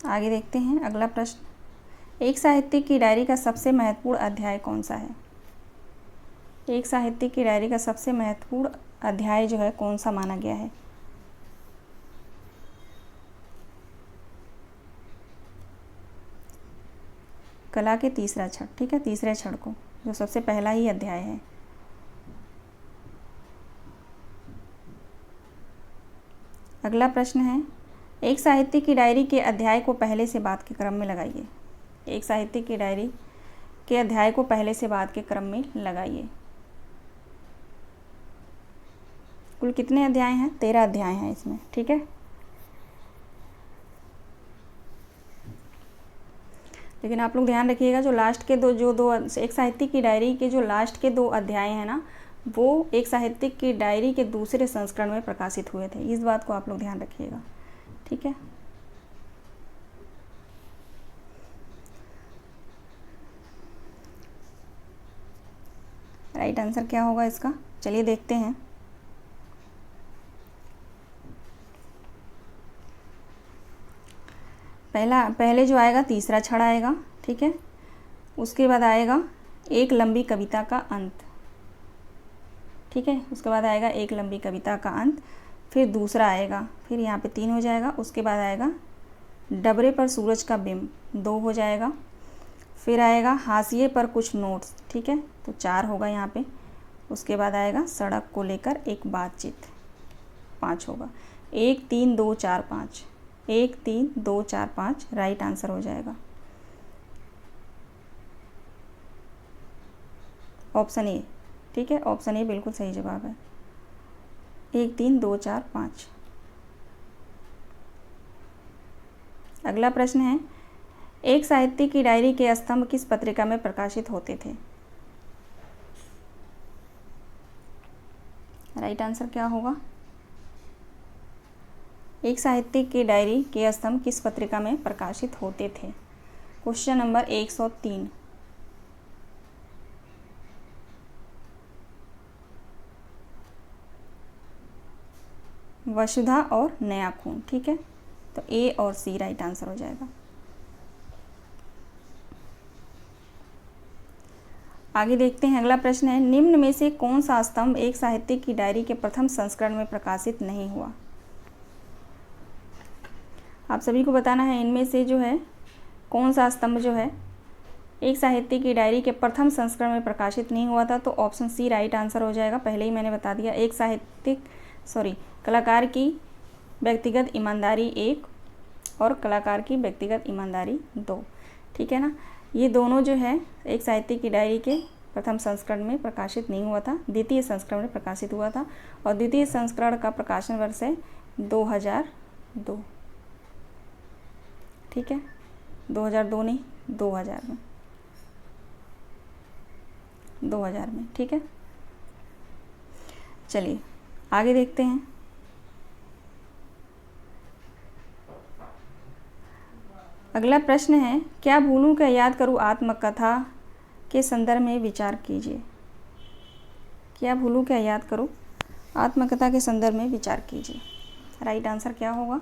A: आगे देखते हैं अगला प्रश्न। एक साहित्यिक की डायरी का सबसे महत्वपूर्ण अध्याय कौन सा है? एक साहित्यिक की डायरी का सबसे महत्वपूर्ण अध्याय जो है कौन सा माना गया है? कला के तीसरा क्षण। ठीक है, तीसरे क्षण को, जो सबसे पहला ही अध्याय है। अगला प्रश्न है, एक साहित्यिक की डायरी के अध्याय को पहले से बाद के क्रम में लगाइए। एक साहित्यिक की डायरी के अध्याय को पहले से बाद के क्रम में लगाइए। कुल कितने अध्याय हैं? 13 अध्याय हैं इसमें। ठीक है, लेकिन आप लोग ध्यान रखिएगा, जो लास्ट के दो एक साहित्यिक की डायरी के जो लास्ट के 2 अध्याय हैं ना, वो एक साहित्यिक की डायरी के दूसरे संस्करण में प्रकाशित हुए थे। इस बात को आप लोग ध्यान रखिएगा। ठीक है, राइट आंसर क्या होगा इसका? चलिए देखते हैं। पहले जो आएगा तीसरा क्षण आएगा। ठीक है, उसके बाद आएगा एक लंबी कविता का अंत। ठीक है, उसके बाद आएगा एक लंबी कविता का अंत, फिर दूसरा आएगा, फिर यहाँ पे 3 हो जाएगा। उसके बाद आएगा डबरे पर सूरज का बिंब, 2 हो जाएगा। फिर आएगा हाशिए पर कुछ नोट्स। ठीक है, तो 4 होगा यहाँ पे। उसके बाद आएगा सड़क को लेकर एक बातचीत, 5 होगा। 1 3 2 4 5, 1 3 2 4 5 राइट आंसर हो जाएगा ऑप्शन ए। ठीक है, ऑप्शन ए बिल्कुल सही जवाब है। 1 3 2 4 5। अगला प्रश्न है, एक साहित्यिक की डायरी के स्तंभ किस पत्रिका में प्रकाशित होते थे? राइट आंसर क्या होगा? एक साहित्यिक की डायरी के स्तंभ किस पत्रिका में प्रकाशित होते थे? Question number 103। वसुधा और नया खून। ठीक है, तो ए और सी राइट आंसर हो जाएगा। आगे देखते हैं अगला प्रश्न है, निम्न में से कौन सा स्तंभ एक साहित्यिक की डायरी के प्रथम संस्करण में प्रकाशित नहीं हुआ? आप सभी को बताना है इनमें से जो है कौन सा स्तंभ जो है एक साहित्यिक की डायरी के प्रथम संस्करण में प्रकाशित नहीं हुआ था। तो ऑप्शन सी राइट आंसर हो जाएगा। पहले ही मैंने बता दिया, कलाकार की व्यक्तिगत ईमानदारी 1 और कलाकार की व्यक्तिगत ईमानदारी 2। ठीक है ना, ये दोनों जो है एक साहित्यिक की डायरी के प्रथम संस्करण में प्रकाशित नहीं हुआ था, द्वितीय संस्करण में प्रकाशित हुआ था। और द्वितीय संस्करण का प्रकाशन वर्ष है 2002। ठीक है, 2002 नहीं, 2000 में, 2000 में। ठीक है, चलिए आगे देखते हैं। अगला प्रश्न है, क्या भूलूं क्या याद करूं आत्मकथा के संदर्भ में विचार कीजिए। क्या भूलूं क्या याद करूं आत्मकथा के संदर्भ में विचार कीजिए। राइट आंसर क्या होगा?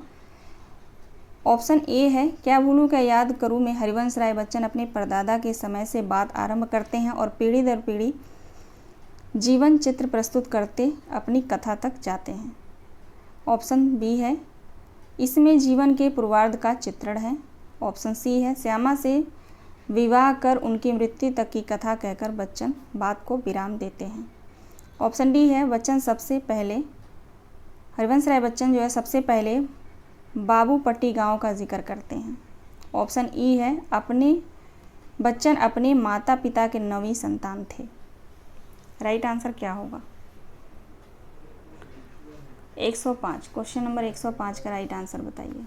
A: ऑप्शन ए है, क्या भूलूं क्या याद करूं में हरिवंश राय बच्चन अपने परदादा के समय से बात आरंभ करते हैं और पीढ़ी दर पीढ़ी जीवन चित्र प्रस्तुत करते अपनी कथा तक जाते हैं। ऑप्शन बी है, इसमें जीवन के पूर्वार्ध का चित्रण है। ऑप्शन सी है, श्यामा से विवाह कर उनकी मृत्यु तक की कथा कहकर बच्चन बात को विराम देते हैं। ऑप्शन डी है, बच्चन सबसे पहले हरिवंश राय बच्चन जो है सबसे पहले बाबूपट्टी गांव का जिक्र करते हैं। ऑप्शन ई है, बच्चन अपने माता पिता के 9वीं संतान थे। राइट आंसर क्या होगा? 105, क्वेश्चन नंबर 105 का राइट आंसर बताइए।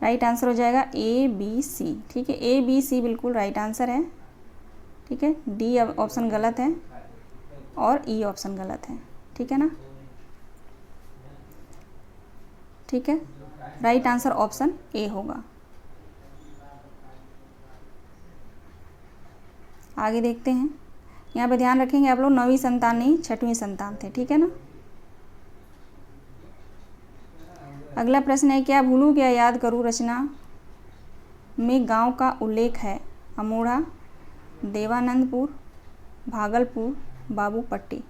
A: राइट आंसर हो जाएगा ए बी सी। ठीक है, ए बी सी बिल्कुल राइट आंसर है। ठीक है, डी ऑप्शन गलत है और ई ऑप्शन गलत है। ठीक है ना, ठीक है, राइट आंसर ऑप्शन ए होगा। आगे देखते हैं, यहाँ पे ध्यान रखेंगे आप लोग 9वीं संतान नहीं 6वीं संतान थे, ठीक है ना। अगला प्रश्न है, क्या भूलूं क्या याद करूं रचना में गांव का उल्लेख है? अमोढ़ा, देवानंदपुर, भागलपुर, बाबूपट्टी।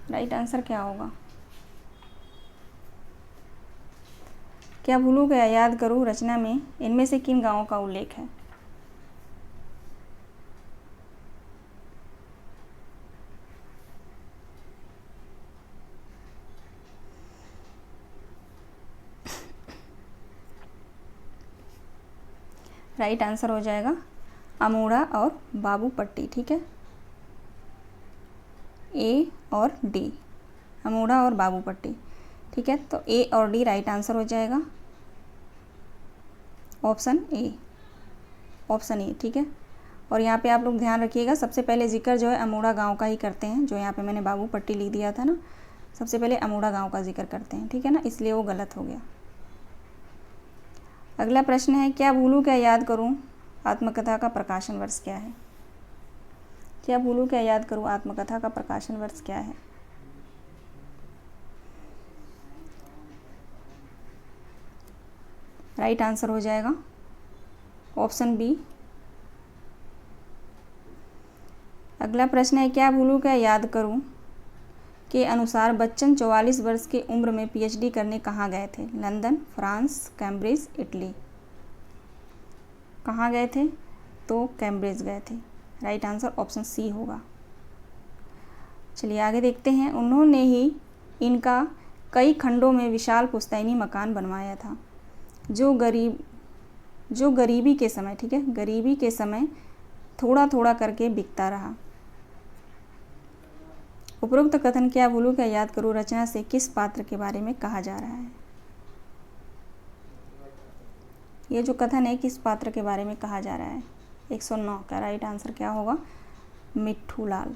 A: राइट आंसर क्या होगा? क्या भूलूं क्या याद करूं रचना में इनमें से किन गांवों का उल्लेख है? राइट आंसर हो जाएगा अमोढ़ा और बाबूपट्टी, ठीक है, ए और डी, अमोढ़ा और बाबूपट्टी, ठीक है। तो ए और डी राइट आंसर हो जाएगा, ऑप्शन ए, ऑप्शन ए, ठीक है। और यहाँ पे आप लोग ध्यान रखिएगा, सबसे पहले जिक्र जो है अमोढ़ा गांव का ही करते हैं, जो यहाँ पे मैंने बाबूपट्टी लिख दिया था ना, सबसे पहले अमोढ़ा गांव का जिक्र करते हैं, ठीक है ना, इसलिए वो गलत हो गया। अगला प्रश्न है, क्या भूलूं क्या याद करूं आत्मकथा का प्रकाशन वर्ष क्या है? क्या भूलूं क्या याद करूं आत्मकथा का प्रकाशन वर्ष क्या है? राइट आंसर हो जाएगा ऑप्शन बी। अगला प्रश्न है, क्या भूलूं क्या याद करूं के अनुसार बच्चन 44 वर्ष की उम्र में पीएचडी करने कहाँ गए थे? London, France, Cambridge, Italy. कहाँ गए थे? तो कैम्ब्रिज गए थे, राइट आंसर ऑप्शन सी होगा। चलिए आगे देखते हैं, उन्होंने ही इनका कई खंडों में विशाल पुश्तैनी मकान बनवाया था, जो गरीबी के समय, ठीक है, गरीबी के समय थोड़ा थोड़ा करके बिकता रहा। उपरोक्त कथन क्या भूलूं क्या याद करूं रचना से किस पात्र के बारे में कहा जा रहा है? ये जो कथन है किस पात्र के बारे में कहा जा रहा है? 109 का राइट आंसर क्या होगा? मिट्ठू लाल,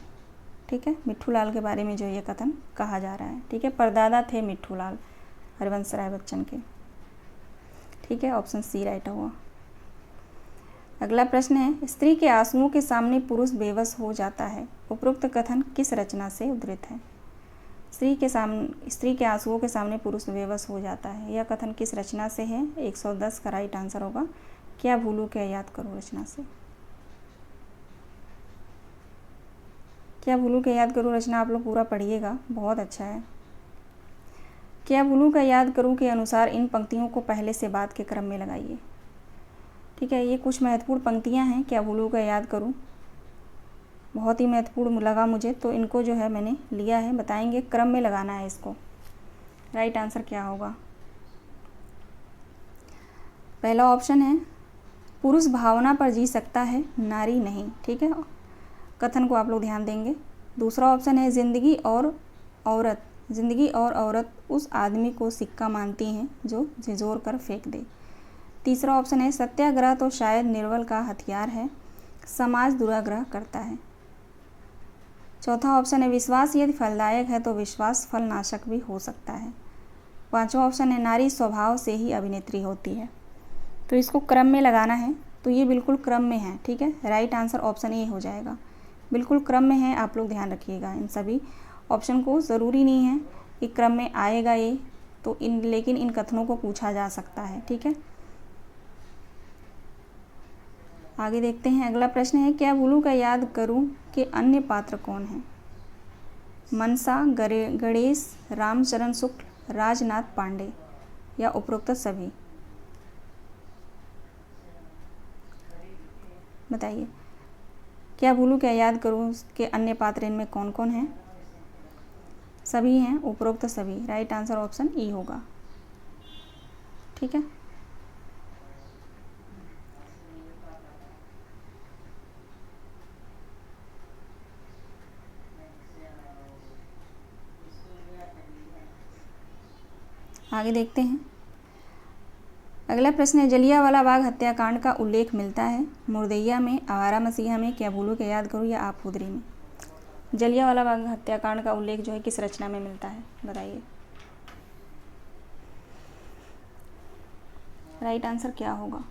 A: ठीक है, मिट्ठू लाल के बारे में जो ये कथन कहा जा रहा है, ठीक है, परदादा थे मिट्ठू लाल हरिवंश राय बच्चन के, ठीक है, ऑप्शन सी राइट होगा। अगला प्रश्न है, स्त्री के आंसुओं के सामने पुरुष बेबस हो जाता है, उपरोक्त कथन किस रचना से उद्धृत है? स्त्री के आंसुओं के सामने पुरुष बेबस हो जाता है, यह कथन किस रचना से है? 110 का राइट आंसर होगा क्या भूलूं क्या याद करूं रचना से। क्या भूलूं क्या याद करूं रचना आप लोग पूरा पढ़िएगा, बहुत अच्छा है। क्या भूलूं क्या याद करूं के अनुसार इन पंक्तियों को पहले से बाद के क्रम में लगाइए, ठीक है। ये कुछ महत्वपूर्ण पंक्तियां हैं, क्या भूलूं क्या याद करूं, बहुत ही महत्वपूर्ण लगा मुझे, तो इनको जो है मैंने लिया है, बताएंगे क्रम में लगाना है इसको। राइट आंसर क्या होगा? पहला ऑप्शन है, पुरुष भावना पर जी सकता है, नारी नहीं, ठीक है, कथन को आप लोग ध्यान देंगे। दूसरा ऑप्शन है, जिंदगी और औरत उस आदमी को सिक्का मानती हैं जो झिझोर कर फेंक दे। तीसरा ऑप्शन है, सत्याग्रह तो शायद निर्बल का हथियार है, समाज दुराग्रह करता है। चौथा ऑप्शन है, विश्वास यदि फलदायक है तो विश्वास फलनाशक भी हो सकता है। पांचवा ऑप्शन है, नारी स्वभाव से ही अभिनेत्री होती है। तो इसको क्रम में लगाना है, तो ये बिल्कुल क्रम में है, ठीक है, राइट आंसर ऑप्शन ए हो जाएगा, बिल्कुल क्रम में है, आप लोग ध्यान रखिएगा इन सभी ऑप्शन को। ज़रूरी नहीं है कि क्रम में आएगा ये, तो लेकिन इन कथनों को पूछा जा सकता है, ठीक है। आगे देखते हैं, अगला प्रश्न है, क्या भूलूं क्या याद करूं के अन्य पात्र कौन हैं? मनसा, गणेश, रामचरण शुक्ल, राजनाथ पांडे, या उपरोक्त सभी। बताइए, क्या भूलूं क्या याद करूं के अन्य पात्र इनमें कौन कौन हैं? सभी हैं, उपरोक्त सभी, राइट आंसर ऑप्शन ई होगा, ठीक है। आगे देखते हैं, अगला प्रश्न है, जलियांवाला बाग हत्याकांड का उल्लेख मिलता है मुर्दैया में, आवारा मसीहा में, क्या भूलूं क्या याद करूं, या आप हुदरी में। जलियांवाला बाग हत्याकांड का उल्लेख जो है किस रचना में मिलता है, बताइए। राइट आंसर क्या होगा?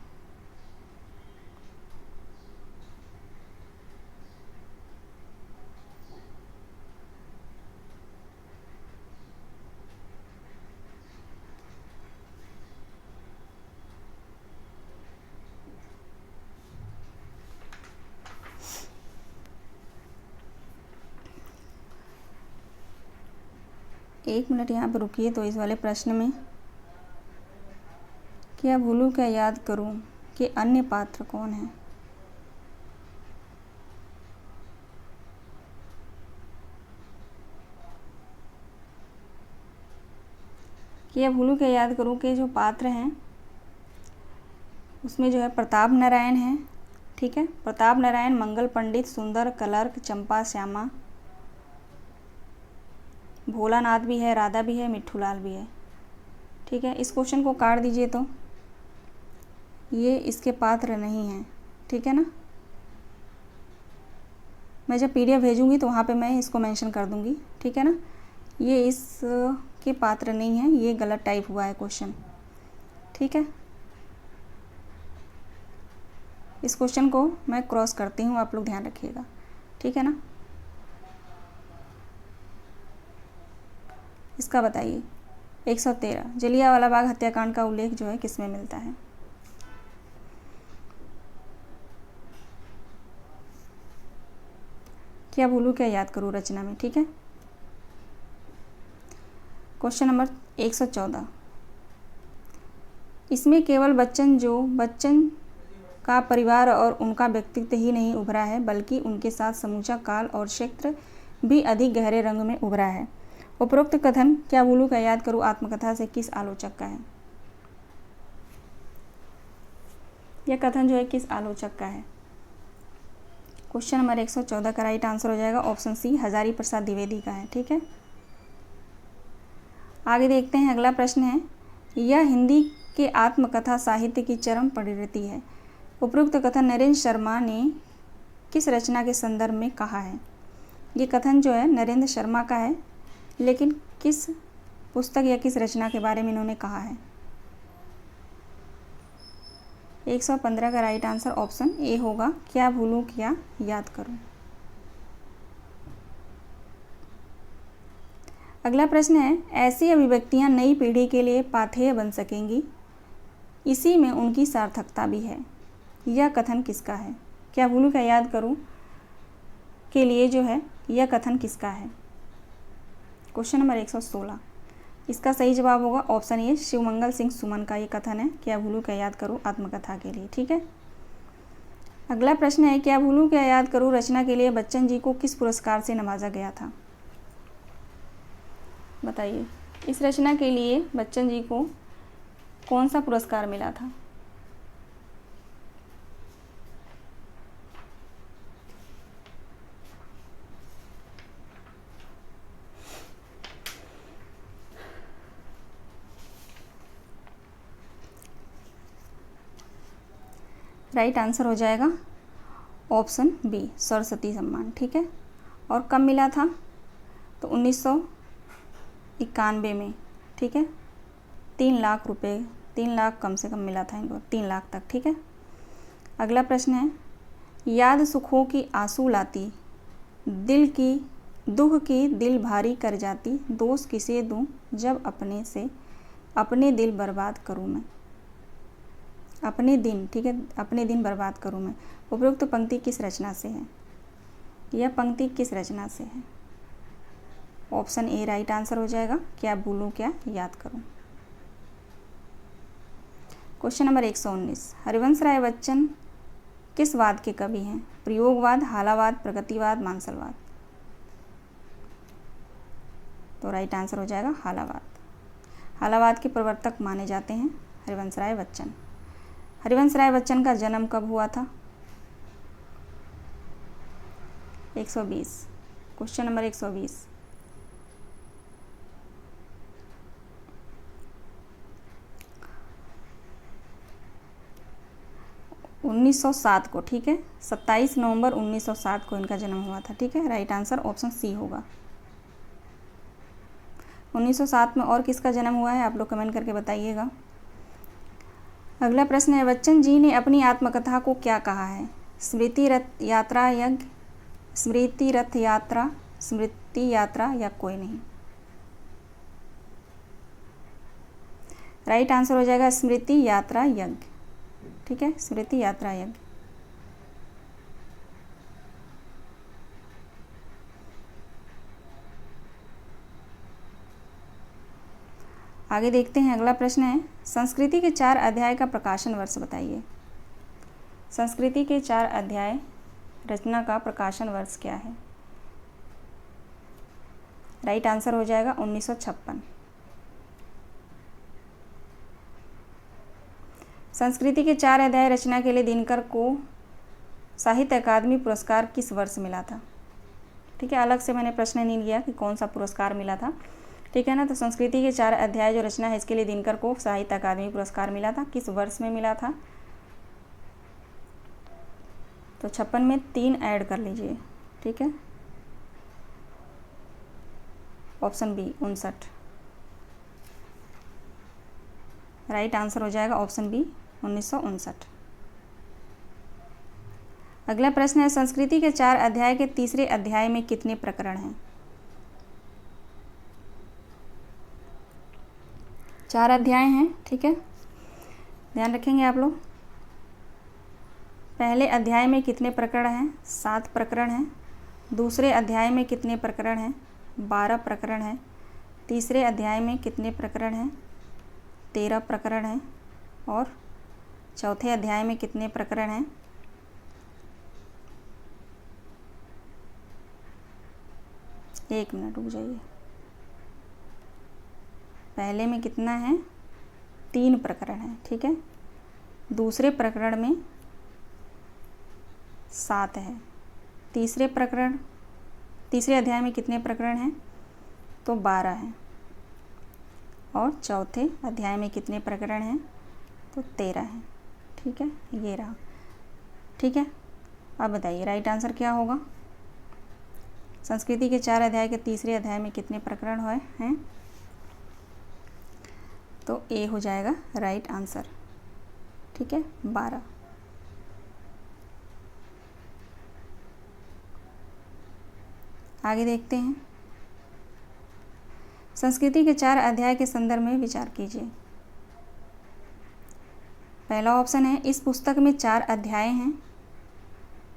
A: एक मिनट यहाँ पर रुकिए। तो इस वाले प्रश्न में क्या भूलूं क्या याद करूं कि अन्य पात्र कौन है? क्या भूलूं क्या याद करूं के जो पात्र हैं उसमें जो है प्रताप नारायण है, ठीक है। प्रताप नारायण, मंगल पंडित, सुंदर, क्लर्क, चंपा, श्यामा, भोलानाथ भी है, राधा भी है, मिट्ठूलाल भी है, ठीक है। इस क्वेश्चन को काट दीजिए तो ये इसके पात्र नहीं हैं, ठीक है ना। मैं जब PDF भेजूंगी तो वहाँ पे मैं इसको मेंशन कर दूंगी, ठीक है ना। ये इसके पात्र नहीं है, ये गलत टाइप हुआ है क्वेश्चन, ठीक है। इस क्वेश्चन को मैं क्रॉस करती हूँ, आप लोग ध्यान रखिएगा, ठीक है ना। इसका बताइए 113 जलियांवाला बाग हत्याकांड का उल्लेख जो है किसमें मिलता है? क्या भूलूं क्या याद करूं रचना में, ठीक है। क्वेश्चन नंबर 114, इसमें केवल बच्चन का परिवार और उनका व्यक्तित्व ही नहीं उभरा है बल्कि उनके साथ समूचा काल और क्षेत्र भी अधिक गहरे रंग में उभरा है। उपरोक्त कथन क्या भूलूं क्या याद करूं आत्मकथा से किस आलोचक का है? यह कथन जो है किस आलोचक का है? क्वेश्चन नंबर 114 का राइट आंसर हो जाएगा ऑप्शन सी, हजारी प्रसाद द्विवेदी का है, ठीक है। आगे देखते हैं, अगला प्रश्न है, यह हिंदी के आत्मकथा साहित्य की चरम प्रवृत्ति है। उपरोक्त कथन नरेंद्र शर्मा ने किस रचना के संदर्भ में कहा है? ये कथन जो है नरेंद्र शर्मा का है, लेकिन किस पुस्तक या किस रचना के बारे में इन्होंने कहा है? 115 का राइट आंसर ऑप्शन ए होगा, क्या भूलूं क्या याद करूं। अगला प्रश्न है, ऐसी अभिव्यक्तियां नई पीढ़ी के लिए पाथेय बन सकेंगी, इसी में उनकी सार्थकता भी है। यह कथन किसका है? क्या भूलूं क्या याद करूं के लिए जो है यह कथन किसका है? क्वेश्चन नंबर 116, इसका सही जवाब होगा ऑप्शन ए, शिवमंगल सिंह सुमन का ये कथन है, क्या भूलूं क्या याद करूं आत्मकथा के लिए, ठीक है। अगला प्रश्न है, क्या भूलूं क्या याद करूं रचना के लिए बच्चन जी को किस पुरस्कार से नवाजा गया था? बताइए, इस रचना के लिए बच्चन जी को कौन सा पुरस्कार मिला था? राइट आंसर हो जाएगा ऑप्शन बी, सरस्वती सम्मान, ठीक है। और कब मिला था? तो 1991 में, ठीक है। 3 लाख रुपए, 3 लाख कम से कम मिला था इनको, 3 लाख तक, ठीक है। अगला प्रश्न है, याद सुखों की आंसू लाती, दुख की दिल भारी कर जाती, दोष किसे दूं जब अपने दिल बर्बाद करूं मैं, अपने दिन, ठीक है, अपने दिन बर्बाद करूं मैं। उपरोक्त पंक्ति किस रचना से है? यह पंक्ति किस रचना से है? ऑप्शन ए राइट आंसर हो जाएगा, क्या भूलूं क्या याद करूं। क्वेश्चन नंबर 119, हरिवंश राय बच्चन किस वाद के कवि हैं? प्रयोगवाद, हालावाद, प्रगतिवाद, मानसलवाद। तो राइट आंसर हो जाएगा हालावाद। हालावाद के प्रवर्तक माने जाते हैं हरिवंश राय बच्चन। हरिवंश राय बच्चन का जन्म कब हुआ था? 120, क्वेश्चन नंबर 120, 1907 को, ठीक है, 27 नवंबर 1907 को इनका जन्म हुआ था, ठीक है। राइट आंसर ऑप्शन सी होगा। 1907 में और किसका जन्म हुआ है आप लोग कमेंट करके बताइएगा। अगला प्रश्न है, बच्चन जी ने अपनी आत्मकथा को क्या कहा है? स्मृति रथ यात्रा यज्ञ, स्मृति रथ यात्रा, स्मृति यात्रा या कोई नहीं। राइट आंसर हो जाएगा स्मृति यात्रा यज्ञ, ठीक है, स्मृति यात्रा यज्ञ। आगे देखते हैं, अगला प्रश्न है, संस्कृति के 4 अध्याय का प्रकाशन वर्ष बताइए। संस्कृति के 4 अध्याय रचना का प्रकाशन वर्ष क्या है? राइट आंसर हो जाएगा 1956। संस्कृति के 4 अध्याय रचना के लिए दिनकर को साहित्य अकादमी पुरस्कार किस वर्ष मिला था? ठीक है, अलग से मैंने प्रश्न नहीं लिया कि कौन सा पुरस्कार मिला था, ठीक है ना। तो संस्कृति के 4 अध्याय जो रचना है इसके लिए दिनकर को साहित्य अकादमी पुरस्कार मिला था, किस वर्ष में मिला था? तो 56 में 3 ऐड कर लीजिए, ठीक है। Option B 59। राइट आंसर हो जाएगा ऑप्शन बी 1959। अगला प्रश्न है, संस्कृति के 4 अध्याय के तीसरे अध्याय में कितने प्रकरण हैं? 4 अध्याय हैं, ठीक है, ध्यान रखेंगे आप लोग। पहले अध्याय में कितने प्रकरण हैं? 7 प्रकरण हैं। दूसरे अध्याय में कितने प्रकरण हैं? 12 प्रकरण हैं। तीसरे अध्याय में कितने प्रकरण हैं? 13 प्रकरण हैं। और चौथे अध्याय में कितने प्रकरण हैं? 1 मिनट रुक जाइए। पहले में कितना है? 3 प्रकरण है, ठीक है। दूसरे प्रकरण में 7 है। तीसरे अध्याय में कितने प्रकरण हैं? तो 12 हैं। और चौथे अध्याय में कितने प्रकरण हैं? तो 13 हैं, ठीक है, ये रहा, ठीक है। अब बताइए राइट आंसर क्या होगा? संस्कृति के 4 अध्याय के तीसरे अध्याय में कितने प्रकरण हैं? तो ए हो जाएगा राइट आंसर, ठीक है, 12। आगे देखते हैं, संस्कृति के 4 अध्याय के संदर्भ में विचार कीजिए। पहला ऑप्शन है, इस पुस्तक में 4 अध्याय हैं।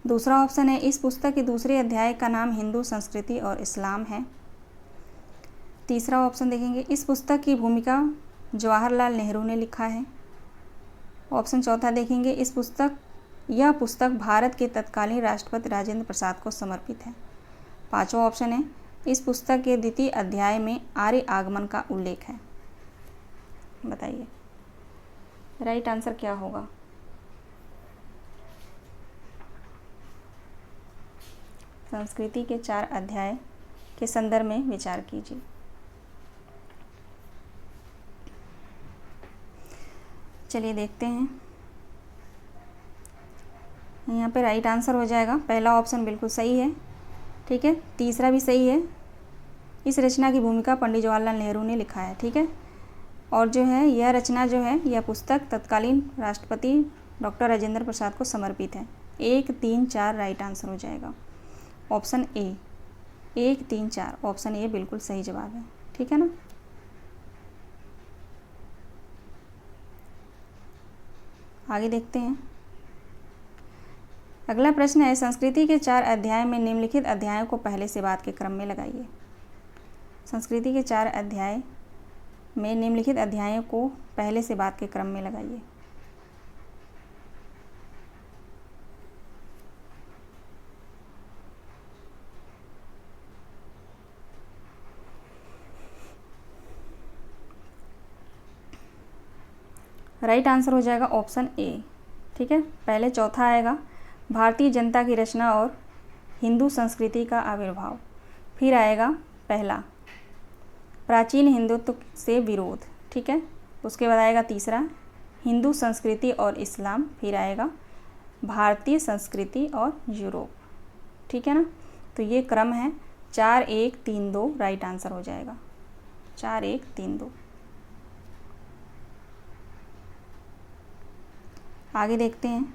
A: दूसरा ऑप्शन है, इस पुस्तक के दूसरे अध्याय का नाम हिंदू संस्कृति और इस्लाम है। तीसरा ऑप्शन देखेंगे, इस पुस्तक की भूमिका जवाहरलाल नेहरू ने लिखा है। ऑप्शन चौथा देखेंगे, यह पुस्तक भारत के तत्कालीन राष्ट्रपति राजेंद्र प्रसाद को समर्पित है। पांचवा ऑप्शन है, इस पुस्तक के द्वितीय अध्याय में आर्य आगमन का उल्लेख है। बताइए राइट आंसर क्या होगा? संस्कृति के 4 अध्याय के संदर्भ में विचार कीजिए। चलिए देखते हैं, यहाँ पे राइट आंसर हो जाएगा, पहला ऑप्शन बिल्कुल सही है, ठीक है। तीसरा भी सही है, इस रचना की भूमिका पंडित जवाहरलाल नेहरू ने लिखा है, ठीक है। और जो है यह रचना जो है, यह पुस्तक तत्कालीन राष्ट्रपति डॉक्टर राजेंद्र प्रसाद को समर्पित है। 1, 3, 4 राइट आंसर हो जाएगा ऑप्शन ए। 1, 3, 4 ऑप्शन ए बिल्कुल सही जवाब है, ठीक है ना। आगे देखते हैं, अगला प्रश्न है, संस्कृति के 4 अध्याय में निम्नलिखित अध्यायों को पहले से बाद के क्रम में लगाइए। संस्कृति के 4 अध्याय में निम्नलिखित अध्यायों को पहले से बाद के क्रम में लगाइए। राइट आंसर हो जाएगा ऑप्शन ए, ठीक है। पहले चौथा आएगा, भारतीय जनता की रचना और हिंदू संस्कृति का आविर्भाव। फिर आएगा पहला, प्राचीन हिंदुत्व से विरोध, ठीक है। उसके बाद आएगा तीसरा, हिंदू संस्कृति और इस्लाम। फिर आएगा भारतीय संस्कृति और यूरोप। ठीक है ना, तो ये क्रम है 4 1 3 2 राइट आंसर हो जाएगा 4 1 3 2। आगे देखते हैं।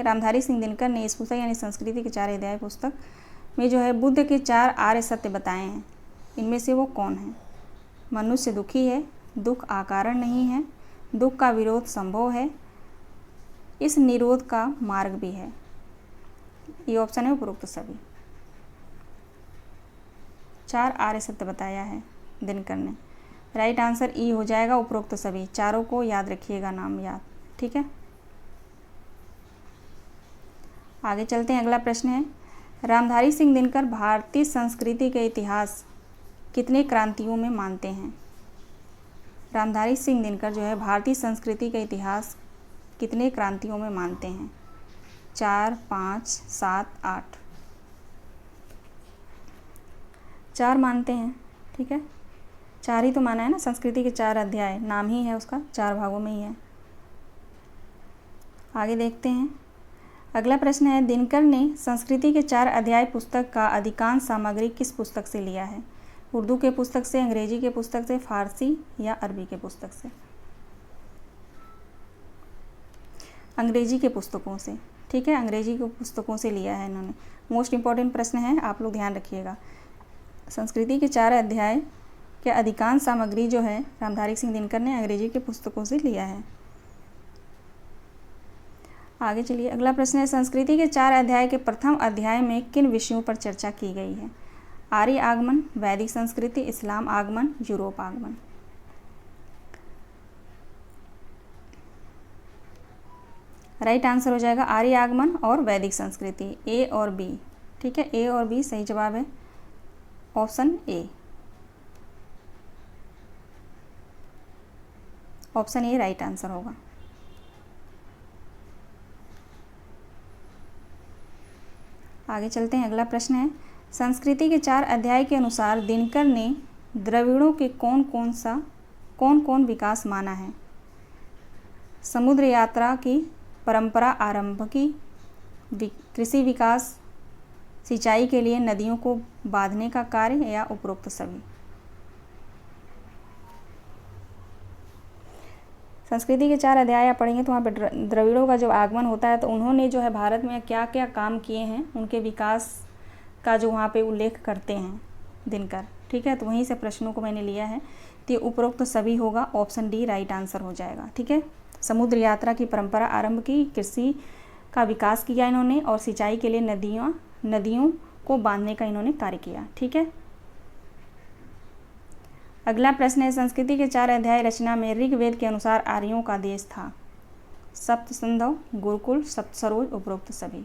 A: रामधारी सिंह दिनकर ने इस पुस्तक यानी संस्कृति के 4 अध्याय पुस्तक में जो है बुद्ध के 4 आर्य सत्य बताए हैं। इनमें से वो कौन है? मनुष्य दुखी है, दुख आकारण नहीं है, दुख का विरोध संभव है, इस निरोध का मार्ग भी है। ये ऑप्शन है उपरोक्त सभी। 4 आर्य सत्य बताया है दिनकर ने। राइट आंसर ई हो जाएगा उपरोक्त सभी। चारों को याद रखिएगा, नाम याद। ठीक है, आगे चलते हैं। अगला प्रश्न है, रामधारी सिंह दिनकर भारतीय संस्कृति के इतिहास कितने क्रांतियों में मानते हैं? रामधारी सिंह दिनकर जो है भारतीय संस्कृति के इतिहास कितने क्रांतियों में मानते हैं? 4 5 7 8। 4 मानते हैं। ठीक है, 4 ही तो माना है ना, संस्कृति के 4 अध्याय नाम ही है उसका, 4 भागों में ही है। आगे देखते हैं। अगला प्रश्न है, दिनकर ने संस्कृति के 4 अध्याय पुस्तक का अधिकांश सामग्री किस पुस्तक से लिया है? उर्दू के पुस्तक से, अंग्रेजी के पुस्तक से, फारसी या अरबी के पुस्तक से? अंग्रेजी के पुस्तकों से। ठीक है, अंग्रेजी के पुस्तकों से लिया है इन्होंने। मोस्ट इम्पॉर्टेंट प्रश्न है, आप लोग ध्यान रखिएगा। संस्कृति के 4 अध्याय के अधिकांश सामग्री जो है रामधारी सिंह दिनकर ने अंग्रेजी के पुस्तकों से लिया है। आगे चलिए। अगला प्रश्न है, संस्कृति के 4 अध्याय के प्रथम अध्याय में किन विषयों पर चर्चा की गई है? आर्य आगमन, वैदिक संस्कृति, इस्लाम आगमन, यूरोप आगमन। राइट आंसर हो जाएगा आर्य आगमन और वैदिक संस्कृति, ए और बी। ठीक है, ए और बी सही जवाब है, option A. Option A right answer होगा। आगे चलते हैं। अगला प्रश्न है, संस्कृति के 4 अध्याय के अनुसार दिनकर ने द्रविड़ों के कौन कौन विकास माना है? समुद्र यात्रा की परंपरा आरंभ की, कृषि विकास, सिंचाई के लिए नदियों को बांधने का कार्य या उपरोक्त सभी? संस्कृति के 4 अध्याय आप पढ़ेंगे तो वहाँ पर द्रविड़ों का जो आगमन होता है, तो उन्होंने जो है भारत में क्या क्या काम किए हैं, उनके विकास का जो वहाँ पे उल्लेख करते हैं दिनकर। ठीक है, तो वहीं से प्रश्नों को मैंने लिया है, तो ये उपरोक्त सभी होगा, ऑप्शन डी राइट आंसर हो जाएगा। ठीक है, समुद्र यात्रा की परंपरा आरंभ की, कृषि का विकास किया इन्होंने, और सिंचाई के लिए नदियों को बांधने का इन्होंने कार्य किया। ठीक है, अगला प्रश्न है, संस्कृति के 4 अध्याय रचना में ऋग्वेद के अनुसार आर्यों का देश था? सप्त संधव, गुरुकुल, सप्त सरोज, उपरोक्त सभी?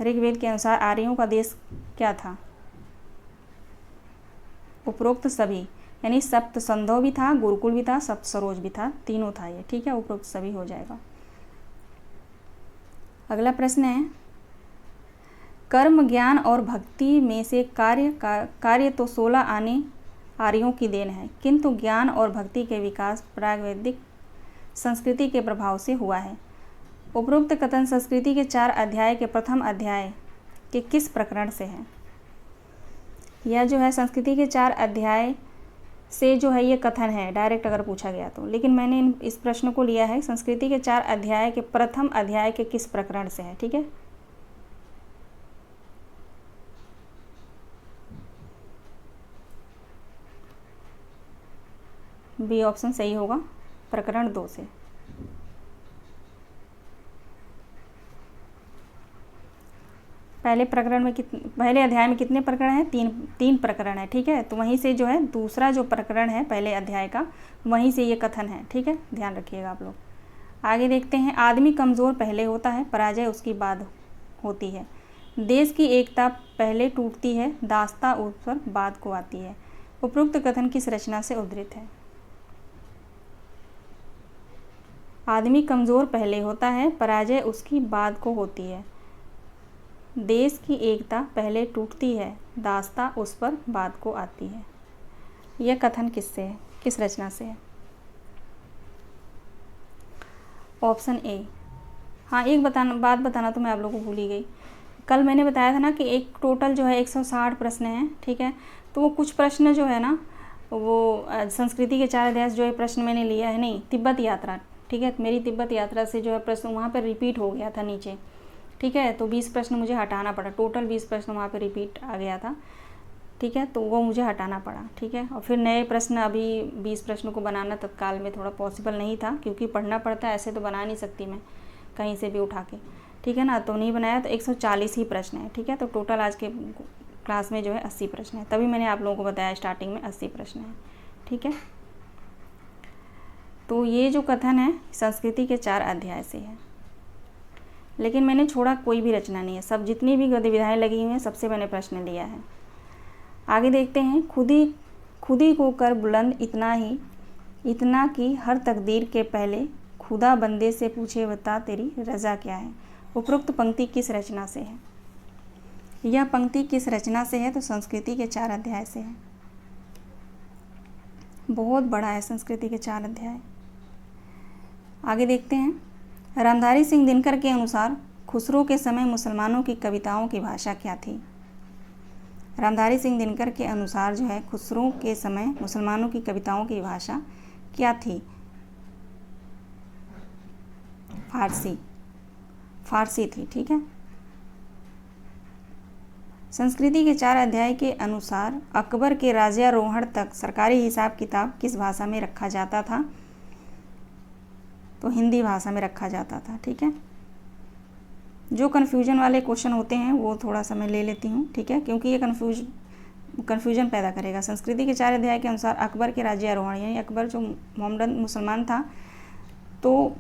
A: ऋग्वेद के अनुसार आर्यों का देश क्या था? उपरोक्त सभी, यानी सप्त संधव भी था, गुरुकुल भी था, सप्त सरोज भी था, तीनों था ये। ठीक है, उपरोक्त सभी हो जाएगा। अगला प्रश्न है, कर्म, ज्ञान और भक्ति में से कार्य तो 16 आर्यों की देन है, किंतु ज्ञान और भक्ति के विकास प्रागवैदिक संस्कृति के प्रभाव से हुआ है। उपरोक्त कथन संस्कृति के 4 अध्याय के प्रथम अध्याय के किस प्रकरण से है? यह जो है संस्कृति के 4 अध्याय से जो है ये कथन है, डायरेक्ट अगर पूछा गया तो, लेकिन मैंने इस प्रश्न को लिया है संस्कृति के 4 अध्याय के प्रथम अध्याय के किस प्रकरण से है। ठीक है, बी ऑप्शन सही होगा, प्रकरण 2 से। पहले अध्याय में कितने प्रकरण हैं? 3 प्रकरण है। ठीक है, तो वहीं से जो है दूसरा जो प्रकरण है पहले अध्याय का, वहीं से ये कथन है। ठीक है, ध्यान रखिएगा आप लोग। आगे देखते हैं, आदमी कमज़ोर पहले होता है, पराजय उसकी बाद होती है। देश की एकता पहले टूटती है, दास्ता उस पर बाद को आती है। उपरोक्त कथन किस रचना से उद्धृत है? आदमी कमज़ोर पहले होता है, पराजय उसकी बाद को होती है। देश की एकता पहले टूटती है, दास्ता उस पर बाद को आती है। यह कथन किससे है, किस रचना से है? Option A. हाँ, एक बात बताना तो मैं आप लोगों को भूल ही गई। कल मैंने बताया था ना कि एक टोटल जो है 160 प्रश्न हैं, ठीक है। तो वो कुछ प्रश्न जो है ना, वो संस्कृति के 4 अध्याय जो है प्रश्न मैंने लिया है, नहीं, तिब्बत यात्रा, ठीक है। मेरी तिब्बत यात्रा से जो है प्रश्न वहाँ पर रिपीट हो गया था नीचे, ठीक है। तो 20 प्रश्न मुझे हटाना पड़ा, टोटल 20 प्रश्न वहाँ पर रिपीट आ गया था, ठीक है। तो वो मुझे हटाना पड़ा, ठीक है। और फिर नए प्रश्न, अभी 20 प्रश्नों को बनाना तत्काल में थोड़ा पॉसिबल नहीं था, क्योंकि पढ़ना पड़ता है, ऐसे तो बना नहीं सकती मैं कहीं से भी उठा के, ठीक है ना। तो नहीं बनाया, तो 140 ही प्रश्न है, ठीक है। तो टोटल आज के क्लास में जो है 80 प्रश्न है, तभी मैंने आप लोगों को बताया स्टार्टिंग में 80 प्रश्न है, ठीक है। तो ये जो कथन है संस्कृति के 4 अध्याय से है, लेकिन मैंने छोड़ा कोई भी रचना नहीं है, सब जितनी भी गतिविधियाँ लगी हुई हैं सबसे मैंने प्रश्न लिया है। आगे देखते हैं। खुद ही को कर बुलंद इतना कि हर तकदीर के पहले खुदा बंदे से पूछे बता तेरी रज़ा क्या है। उपरोक्त पंक्ति किस रचना से है? यह पंक्ति किस रचना से है? तो संस्कृति के 4 अध्याय से है। बहुत बड़ा है संस्कृति के 4 अध्याय। आगे देखते हैं। रामधारी सिंह दिनकर के अनुसार खुसरो के समय मुसलमानों की कविताओं की भाषा क्या थी? रामधारी सिंह दिनकर के अनुसार जो है खुसरो के समय मुसलमानों की कविताओं की भाषा क्या थी? फारसी थी, ठीक है। संस्कृति के 4 अध्याय के अनुसार अकबर के राज्यारोहण तक सरकारी हिसाब किताब किस भाषा में रखा जाता था? तो हिंदी भाषा में रखा जाता था, ठीक है। जो कन्फ्यूजन वाले क्वेश्चन होते हैं वो थोड़ा सा मैं ले लेती हूँ, ठीक है, क्योंकि ये कन्फ्यूजन पैदा करेगा। संस्कृति के 4 अध्याय के अनुसार अकबर के राज्यारोहण, यानी अकबर जो मोहम्मदन मुसलमान था, तो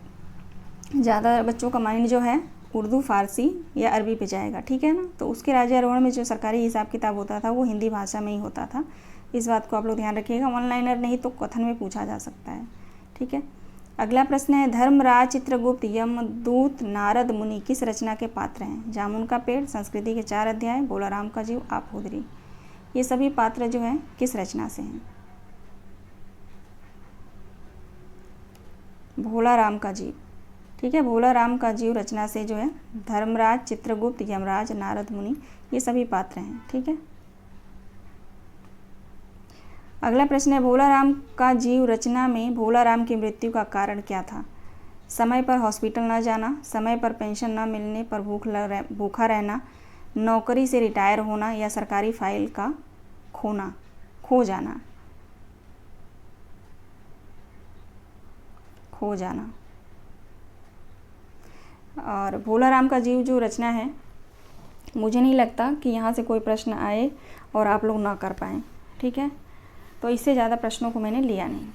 A: ज़्यादा बच्चों का माइंड जो है उर्दू, फारसी या अरबी पे जाएगा, ठीक है ना। तो उसके राज्यारोहण में जो सरकारी हिसाब किताब होता था वो हिंदी भाषा में ही होता था। इस बात को आप लोग ध्यान रखिएगा। ऑनलाइनर नहीं तो कथन में पूछा जा सकता है, ठीक है। अगला प्रश्न है। धर्मराज, चित्रगुप्त, यमदूत, नारद मुनि किस रचना के पात्र हैं? जामुन का पेड़, संस्कृति के 4 अध्याय, भोलाराम का जीव, आपूदरी, ये सभी पात्र जो हैं किस रचना से हैं? भोलाराम का जीव, ठीक है। भोलाराम का जीव रचना से जो है धर्मराज, चित्रगुप्त, यमराज, नारद मुनि ये सभी पात्र हैं, ठीक है। अगला प्रश्न है। भोलाराम का जीव रचना में भोलाराम की मृत्यु का कारण क्या था? समय पर हॉस्पिटल न जाना, समय पर पेंशन न मिलने पर भूखा रहना, नौकरी से रिटायर होना या सरकारी फाइल का खो जाना। और भोलाराम का जीव जो रचना है, मुझे नहीं लगता कि यहाँ से कोई प्रश्न आए और आप लोग ना कर पाएँ, ठीक है। तो इससे ज़्यादा प्रश्नों को मैंने लिया नहीं।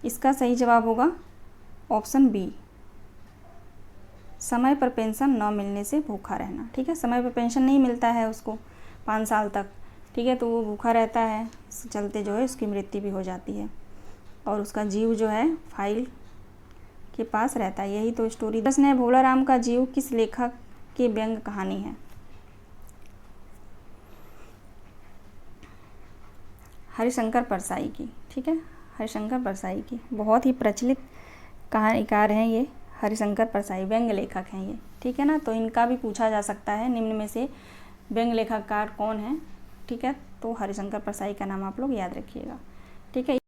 A: इसका सही जवाब होगा ऑप्शन बी, समय पर पेंशन न मिलने से भूखा रहना, ठीक है। समय पर पेंशन नहीं मिलता है उसको 5 साल तक, ठीक है। तो वो भूखा रहता है, इस चलते जो है उसकी मृत्यु भी हो जाती है और उसका जीव जो है फाइल के पास रहता है। यही तो स्टोरी। प्रश्न है। भोलाराम का जीव किस लेखक की व्यंग कहानी है? हरिशंकर परसाई की, ठीक है। हरिशंकर परसाई की बहुत ही प्रचलित कहानीकार हैं ये। हरिशंकर परसाई व्यंग लेखक हैं ये, ठीक है ना। तो इनका भी पूछा जा सकता है, निम्न में से व्यंग लेखककार कौन है, ठीक है। तो हरिशंकर परसाई का नाम आप लोग याद रखिएगा, ठीक है।